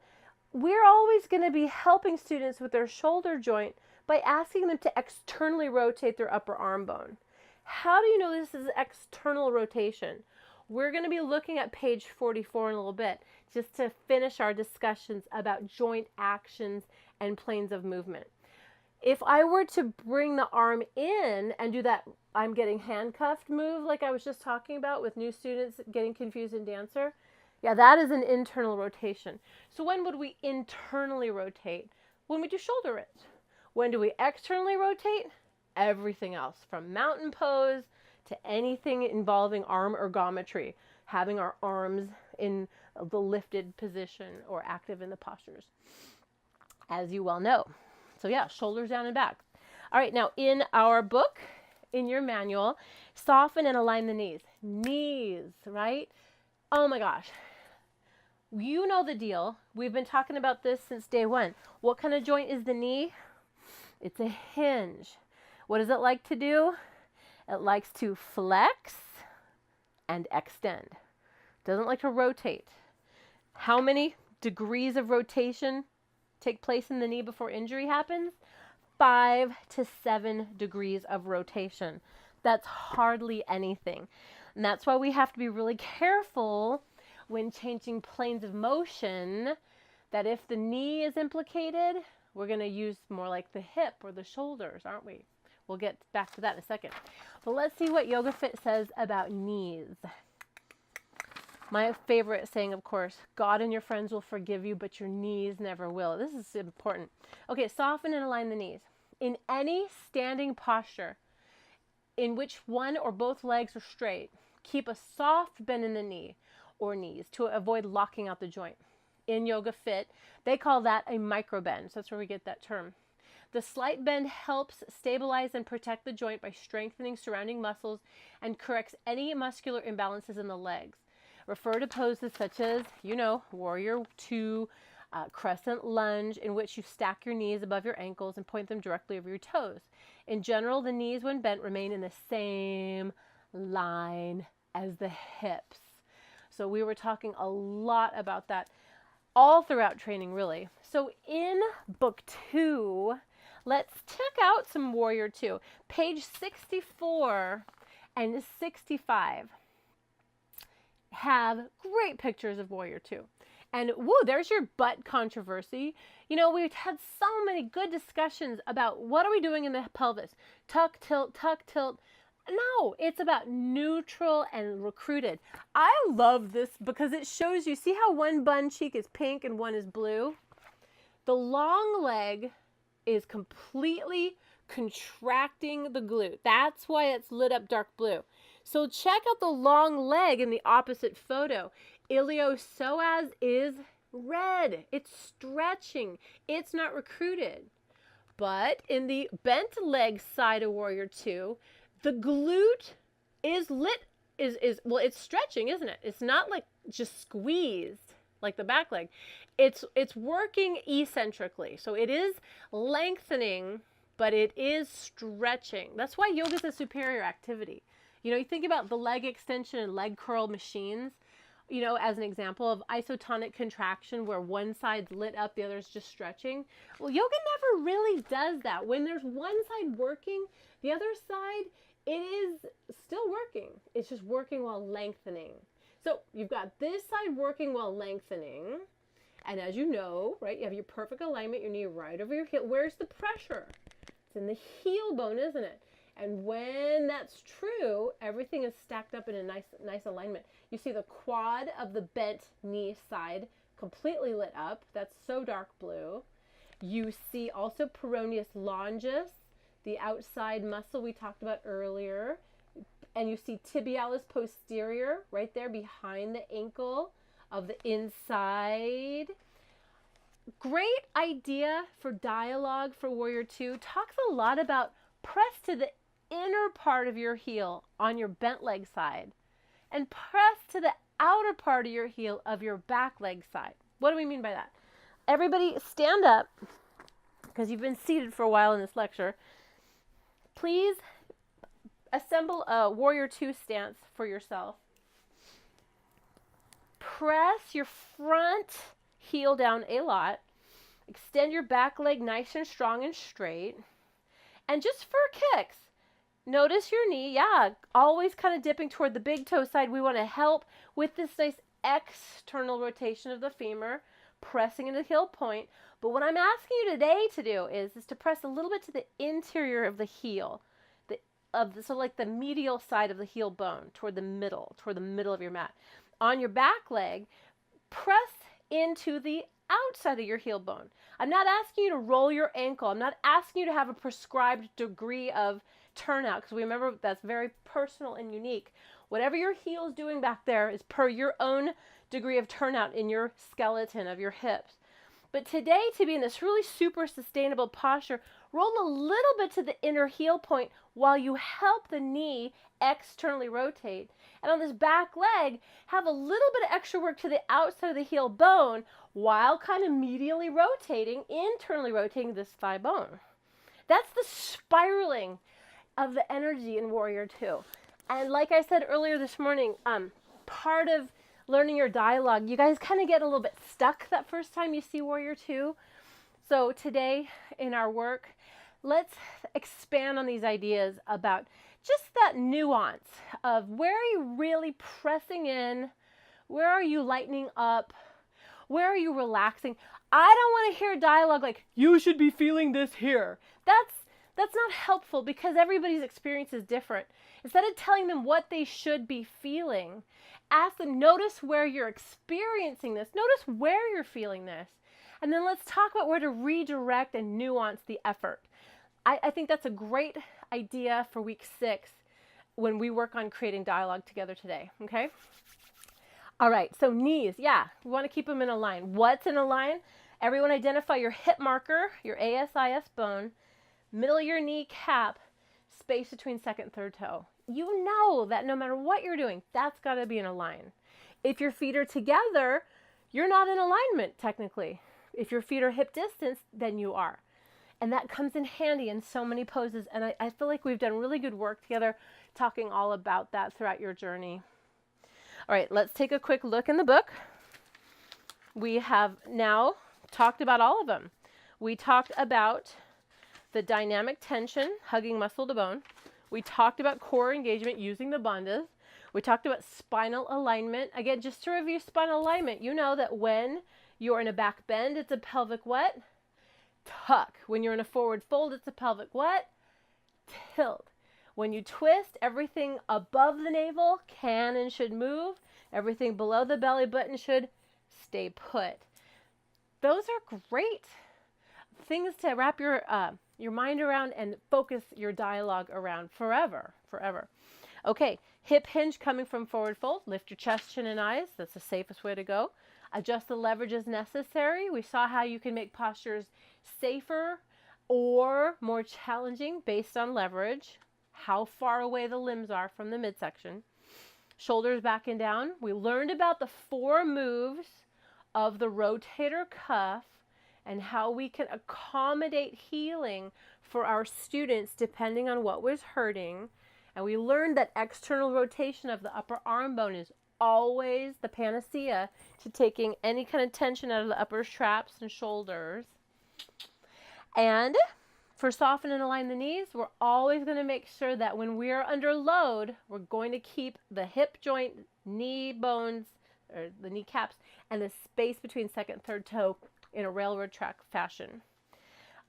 S1: we're always going to be helping students with their shoulder joint by asking them to externally rotate their upper arm bone. How do you know this is external rotation? We're going to be looking at page 44 in a little bit, just to finish our discussions about joint actions and planes of movement. If I were to bring the arm in and do that I'm getting handcuffed move like I was just talking about with new students getting confused in dancer, yeah, that is an internal rotation. So when would we internally rotate? When we do shoulder rest. When do we externally rotate? Everything else, from mountain pose to anything involving arm ergometry, having our arms in the lifted position or active in the postures, as you well know. So yeah, shoulders down and back. All right, now in our book, in your manual, soften and align the knees. Knees, right? Oh my gosh. You know the deal. We've been talking about this since day one. What kind of joint is the knee? It's a hinge. What does it like to do? It likes to flex and extend. Doesn't like to rotate. How many degrees of rotation take place in the knee before injury happens? 5 to 7 degrees of rotation. That's hardly anything. And that's why we have to be really careful when changing planes of motion, that if the knee is implicated, we're going to use more like the hip or the shoulders, aren't we? We'll get back to that in a second. But let's see what Yoga Fit says about knees. My favorite saying, of course, God and your friends will forgive you, but your knees never will. This is important. Okay, soften and align the knees. In any standing posture in which one or both legs are straight, keep a soft bend in the knee or knees to avoid locking out the joint. In Yoga Fit, they call that a micro bend. So that's where we get that term. The slight bend helps stabilize and protect the joint by strengthening surrounding muscles and corrects any muscular imbalances in the legs. Refer to poses such as, Warrior Two, crescent lunge, in which you stack your knees above your ankles and point them directly over your toes. In general, the knees, when bent, remain in the same line as the hips. So we were talking a lot about that all throughout training, really. So in book 2, let's check out some Warrior 2. Page 64 and 65 have great pictures of Warrior 2. And woo, there's your butt controversy. We've had so many good discussions about what are we doing in the pelvis? Tuck, tilt, tuck, tilt. No, it's about neutral and recruited. I love this because it shows you, see how one bun cheek is pink and one is blue? The long leg is completely contracting the glute. That's why it's lit up dark blue. So check out the long leg in the opposite photo. Iliopsoas is red. It's stretching. It's not recruited. But in the bent leg side of Warrior 2, The glute is lit, well, it's stretching, isn't it? It's not like just squeezed like the back leg. It's working eccentrically. So it is lengthening, but it is stretching. That's why yoga is a superior activity. You know, you think about the leg extension and leg curl machines, you know, as an example of isotonic contraction where one side's lit up, the other's just stretching. Well, yoga never really does that. When there's one side working, the other side, it is still working. It's just working while lengthening. So you've got this side working while lengthening. And as you know, right, you have your perfect alignment, your knee right over your heel. Where's the pressure? It's in the heel bone, isn't it? And when that's true, everything is stacked up in a nice alignment. You see the quad of the bent knee side completely lit up. That's so dark blue. You see also peroneus longus, the outside muscle we talked about earlier. And you see tibialis posterior right there behind the ankle of the inside. Great idea for dialogue for Warrior 2. Talks a lot about press to the inner part of your heel on your bent leg side and press to the outer part of your heel of your back leg side. What do we mean by that? Everybody stand up because you've been seated for a while in this lecture. Please assemble a Warrior 2 stance for yourself. Press your front heel down a lot. Extend your back leg nice and strong and straight. And just for kicks, notice your knee. Yeah, always kind of dipping toward the big toe side. We want to help with this nice external rotation of the femur, pressing into the heel point. But what I'm asking you today to do is to press a little bit to the interior of the heel, so like the medial side of the heel bone, toward the middle of your mat. On your back leg, press into the outside of your heel bone. I'm not asking you to roll your ankle. I'm not asking you to have a prescribed degree of turnout, because remember that's very personal and unique. Whatever your heel is doing back there is per your own degree of turnout in your skeleton of your hips. But today, to be in this really super sustainable posture, roll a little bit to the inner heel point while you help the knee externally rotate. And on this back leg, have a little bit of extra work to the outside of the heel bone while kind of medially rotating, internally rotating this thigh bone. That's the spiraling of the energy in Warrior 2. And like I said earlier this morning, part of learning your dialogue, you guys kind of get a little bit stuck that first time you see Warrior 2. So today in our work, let's expand on these ideas about just that nuance of where are you really pressing in, where are you lightening up, where are you relaxing. I don't want to hear dialogue like, you should be feeling this here. That's not helpful because everybody's experience is different. Instead of telling them what they should be feeling, ask them, notice where you're experiencing this. Notice where you're feeling this. And then let's talk about where to redirect and nuance the effort. I think that's a great idea for week 6 when we work on creating dialogue together today, okay? All right, so knees, yeah, we want to keep them in a line. What's in a line? Everyone identify your hip marker, your ASIS bone, middle of your knee cap, space between second and third toe. You know that no matter what you're doing, that's got to be in a line. If your feet are together, you're not in alignment technically. If your feet are hip distance, then you are. And that comes in handy in so many poses. And I feel like we've done really good work together talking all about that throughout your journey. All right, let's take a quick look in the book. We have now talked about all of them. We talked about the dynamic tension, hugging muscle to bone. We talked about core engagement using the bandhas. We talked about spinal alignment. Again, just to review spinal alignment, you know that when you're in a back bend, it's a pelvic what? Tuck. When you're in a forward fold, it's a pelvic what? Tilt. When you twist, everything above the navel can and should move. Everything below the belly button should stay put. Those are great things to wrap your mind around and focus your dialogue around forever. Okay, hip hinge coming from forward fold. Lift your chest, chin, and eyes. That's the safest way to go. Adjust the leverage as necessary. We saw how you can make postures safer or more challenging based on leverage. how far away the limbs are from the midsection. Shoulders back and down. We learned about the 4 moves of the rotator cuff and how we can accommodate healing for our students depending on what was hurting. And we learned that external rotation of the upper arm bone is always the panacea to taking any kind of tension out of the upper traps and shoulders. And for soften and align the knees, we're always going to make sure that when we are under load, we're going to keep the hip joint, knee bones, or the kneecaps, and the space between second and third toe in a railroad track fashion.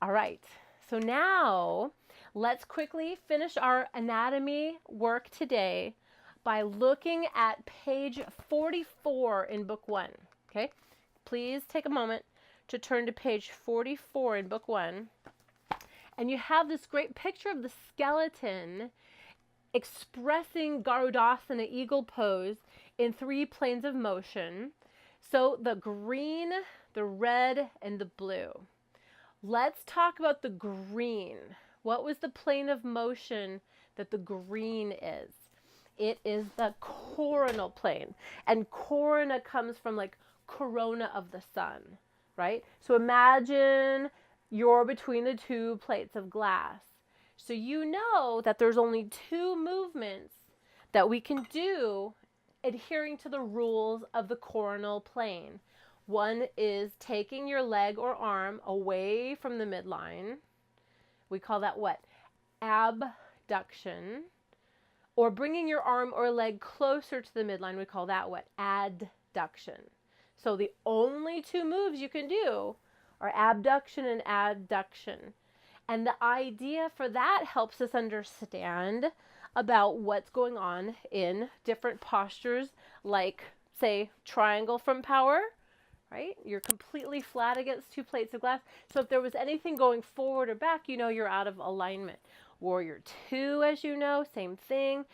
S1: All right, so now let's quickly finish our anatomy work today by looking at page 44 in book 1. Okay, please take a moment to turn to page 44 in book 1. And you have this great picture of the skeleton expressing Garudasana, eagle pose, in 3 planes of motion. So the green, the red, and the blue. Let's talk about the green. What was the plane of motion that the green is? It is the coronal plane. And corona comes from like corona of the sun, right? So imagine you're between the 2 plates of glass. So you know that there's only 2 movements that we can do adhering to the rules of the coronal plane. One is taking your leg or arm away from the midline. We call that what? Abduction. Or bringing your arm or leg closer to the midline, we call that what? Adduction. So the only 2 moves you can do are abduction and adduction. And the idea for that helps us understand about what's going on in different postures, like, say, triangle from power, right? You're completely flat against 2 plates of glass. So if there was anything going forward or back, you know you're out of alignment. Warrior 2, as you know, same thing.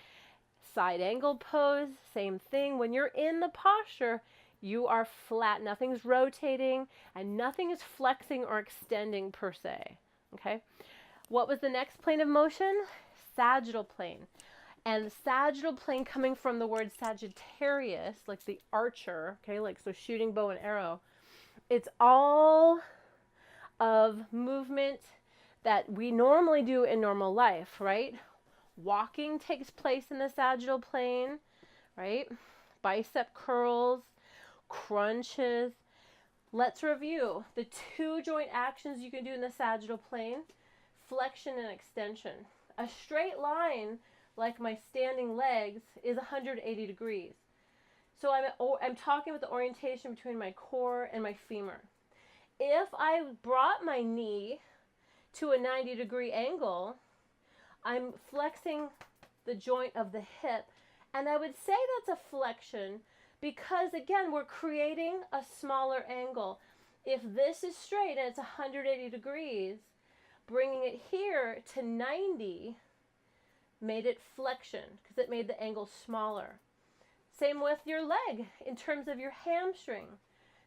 S1: Side angle pose, same thing. When you're in the posture, you are flat. Nothing's rotating and nothing is flexing or extending per se. Okay. What was the next plane of motion? Sagittal plane. And the sagittal plane coming from the word Sagittarius, like the archer, okay, like so shooting bow and arrow. It's all of movement that we normally do in normal life, right? Walking takes place in the sagittal plane, right? Bicep curls, crunches. Let's review the 2 joint actions you can do in the sagittal plane: flexion and extension. A straight line, like my standing legs, is 180 degrees. So I'm talking about the orientation between my core and my femur. If I brought my knee to a 90-degree angle, I'm flexing the joint of the hip, and I would say that's a flexion because, again, we're creating a smaller angle. If this is straight and it's 180 degrees, bringing it here to 90 made it flexion because it made the angle smaller. Same with your leg in terms of your hamstring.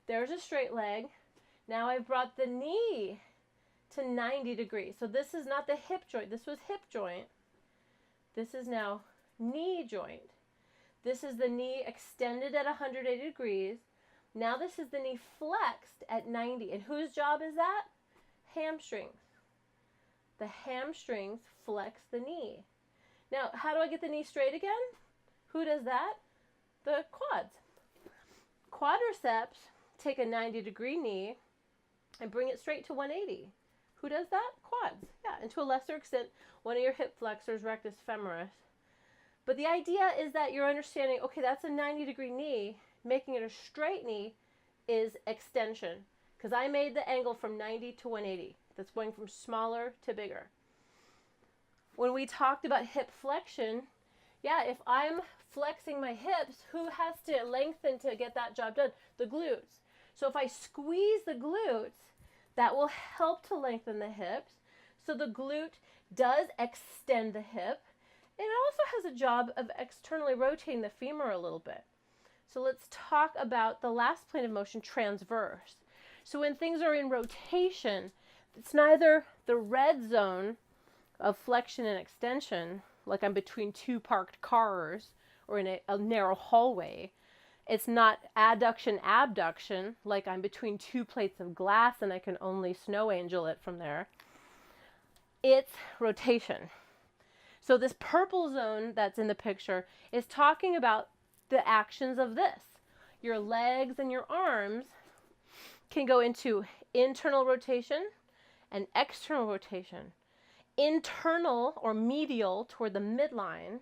S1: There's a straight leg. Now I've brought the knee to 90 degrees. So this is not the hip joint. This was hip joint. This is now knee joint. This is the knee extended at 180 degrees. Now this is the knee flexed at 90. And whose job is that? Hamstrings. The hamstrings flex the knee. Now, how do I get the knee straight again? Who does that? The quads. Quadriceps take a 90-degree knee and bring it straight to 180. Who does that? Quads. Yeah, and to a lesser extent, one of your hip flexors, rectus femoris. But the idea is that you're understanding, okay, that's a 90-degree knee. Making it a straight knee is extension, because I made the angle from 90 to 180. That's going from smaller to bigger. When we talked about hip flexion, yeah, if I'm flexing my hips, who has to lengthen to get that job done? The glutes. So if I squeeze the glutes, that will help to lengthen the hips. So the glute does extend the hip. And it also has a job of externally rotating the femur a little bit. So let's talk about the last plane of motion, transverse. So when things are in rotation, it's neither the red zone of flexion and extension like I'm between two parked cars or in a narrow hallway. It's not adduction, abduction, like I'm between two plates of glass and I can only snow angel it from there. It's rotation. So this purple zone that's in the picture is talking about the actions of this. Your legs and your arms can go into internal rotation and external rotation. Internal or medial toward the midline,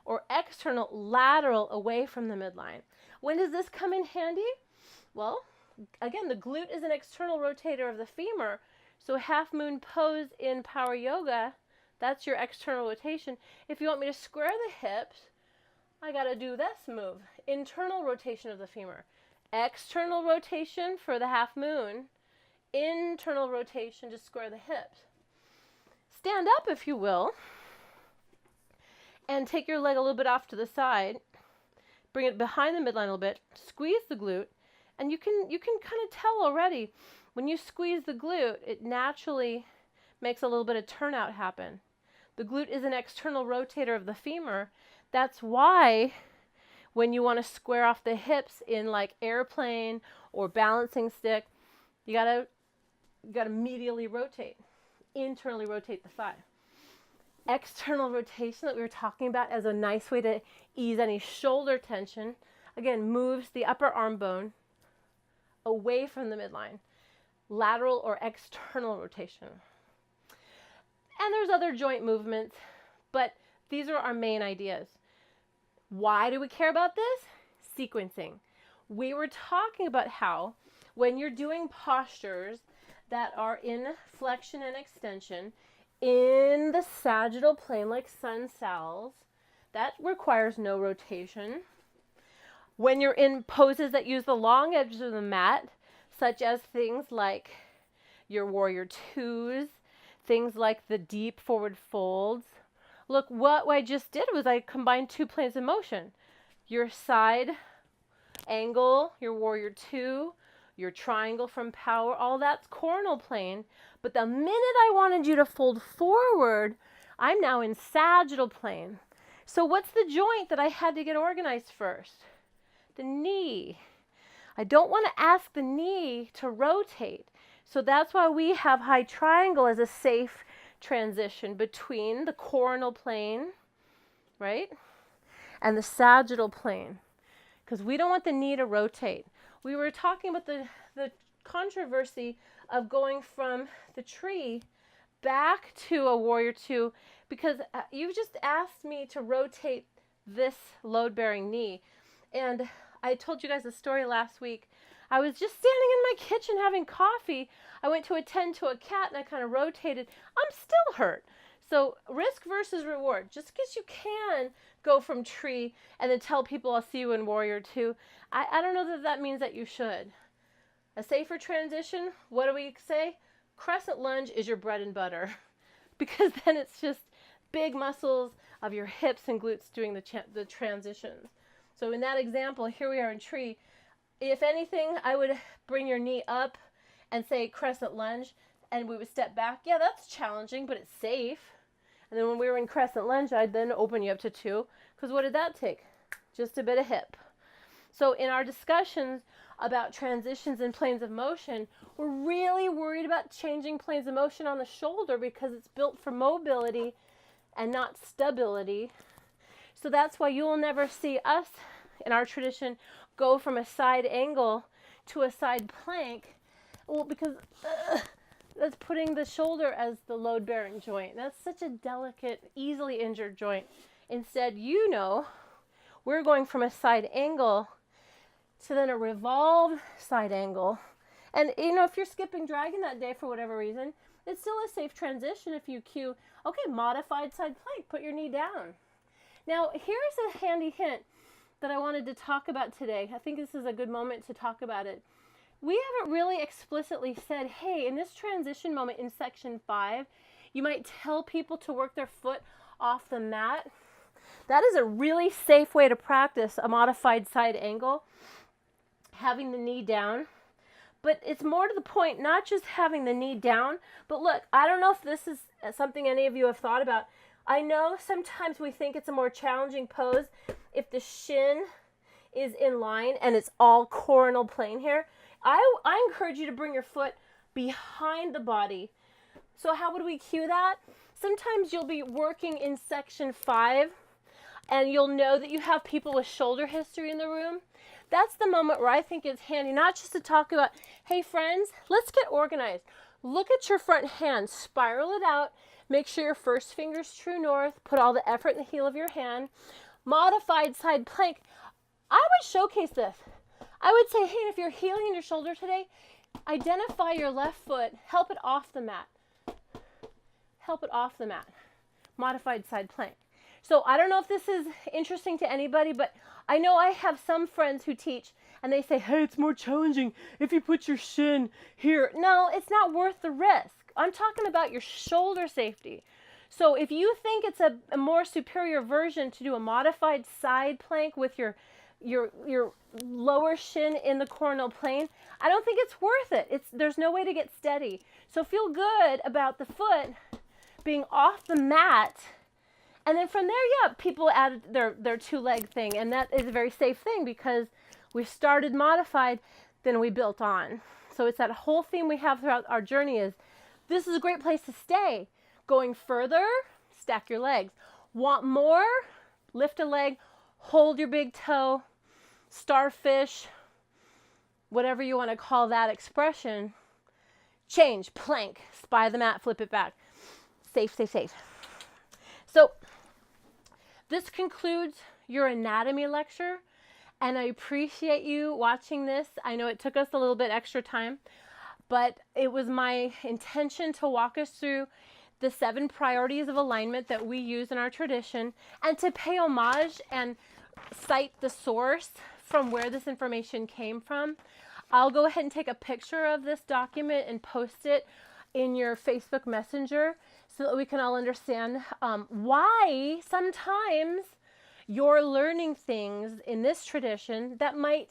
S1: or external lateral away from the midline. When does this come in handy? Well, again, the glute is an external rotator of the femur. So half moon pose in power yoga, that's your external rotation. If you want me to square the hips, I got to do this move. Internal rotation of the femur. External rotation for the half moon. Internal rotation to square the hips. Stand up, if you will, and take your leg a little bit off to the side. Bring it behind the midline a little bit. Squeeze the glute, and you can kind of tell already when you squeeze the glute, it naturally makes a little bit of turnout happen. The glute is an external rotator of the femur. That's why when you want to square off the hips in like airplane or balancing stick, you gotta medially rotate, internally rotate the thigh. External rotation that we were talking about as a nice way to ease any shoulder tension, again, moves the upper arm bone away from the midline. Lateral or external rotation. And there's other joint movements, but these are our main ideas. Why do we care about this? Sequencing. We were talking about how when you're doing postures that are in flexion and extension in the sagittal plane like sun sals, that requires no rotation. When you're in poses that use the long edges of the mat, such as things like your warrior twos, things like the deep forward folds. Look, what I just did was I combined two planes of motion. Your side angle, your warrior two, your triangle from power, all that's coronal plane. But the minute I wanted you to fold forward, I'm now in sagittal plane. So what's the joint that I had to get organized first? The knee. I don't want to ask the knee to rotate. So that's why we have high triangle as a safe transition between the coronal plane, right, and the sagittal plane, because we don't want the knee to rotate. We were talking about the controversy of going from the tree back to a warrior two, because you just asked me to rotate this load-bearing knee. And I told you guys a story last week. I was just standing in my kitchen having coffee. I went to attend to a cat and I kind of rotated. I'm still hurt. So risk versus reward. Just because you can go from tree and then tell people I'll see you in warrior two, I don't know that means that you should. A safer transition, what do we say? Crescent lunge is your bread and butter, because then it's just big muscles of your hips and glutes doing the transitions. So in that example, here we are in tree. If anything, I would bring your knee up and say crescent lunge, and we would step back. Yeah, that's challenging, but it's safe. And then when we were in crescent lunge, I'd then open you up to two, because what did that take? Just a bit of hip. So in our discussions about transitions and planes of motion, we're really worried about changing planes of motion on the shoulder because it's built for mobility and not stability. So that's why you will never see us in our tradition go from a side angle to a side plank. Well, because that's putting the shoulder as the load-bearing joint. That's such a delicate, easily injured joint. Instead, we're going from a side angle to then a revolved side angle. And, if you're skipping dragon that day for whatever reason, it's still a safe transition if you cue, okay, modified side plank, put your knee down. Now, here's a handy hint that I wanted to talk about today. I think this is a good moment to talk about it. We haven't really explicitly said, hey, in this transition moment in section 5, you might tell people to work their foot off the mat. That is a really safe way to practice a modified side angle, having the knee down. But it's more to the point, not just having the knee down, but look, I don't know if this is something any of you have thought about. I know sometimes we think it's a more challenging pose if the shin is in line and it's all coronal plane here. I encourage you to bring your foot behind the body. So how would we cue that? Sometimes you'll be working in section 5 and you'll know that you have people with shoulder history in the room. That's the moment where I think it's handy not just to talk about, hey friends, let's get organized. Look at your front hand, spiral it out, make sure your first finger's true north, put all the effort in the heel of your hand. Modified side plank. I would showcase this. I would say, hey, if you're healing in your shoulder today, identify your left foot, help it off the mat. Help it off the mat. Modified side plank. So I don't know if this is interesting to anybody, but I know I have some friends who teach and they say, hey, it's more challenging if you put your shin here. No, it's not worth the risk. I'm talking about your shoulder safety. So if you think it's a more superior version to do a modified side plank with your lower shin in the coronal plane, I don't think it's worth it. There's no way to get steady. So feel good about the foot being off the mat. And then from there, yeah, people added their two-leg thing. And that is a very safe thing because we started modified, then we built on. So it's that whole theme we have throughout our journey is this is a great place to stay. Going further, stack your legs. Want more? Lift a leg, hold your big toe, starfish, whatever you want to call that expression. Change, plank, spy the mat, flip it back. Safe, safe, safe. So this concludes your anatomy lecture, and I appreciate you watching this. I know it took us a little bit extra time, but it was my intention to walk us through the 7 priorities of alignment that we use in our tradition and to pay homage and cite the source from where this information came from. I'll go ahead and take a picture of this document and post it in your Facebook Messenger so that we can all understand why sometimes you're learning things in this tradition that might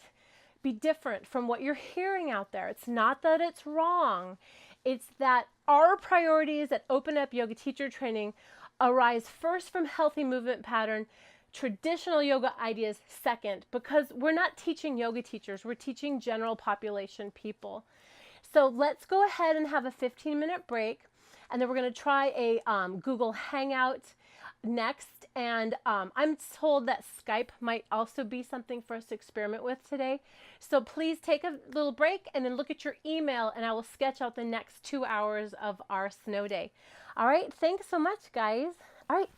S1: be different from what you're hearing out there. It's not that it's wrong. It's that our priorities at Open Up Yoga Teacher Training arise first from healthy movement pattern, traditional yoga ideas second, because we're not teaching yoga teachers, we're teaching general population people. So let's go ahead and have a 15-minute break, and then we're going to try a Google Hangout next. And I'm told that Skype might also be something for us to experiment with today. So please take a little break and then look at your email, and I will sketch out the next 2 hours of our snow day. All right, thanks so much, guys. All right.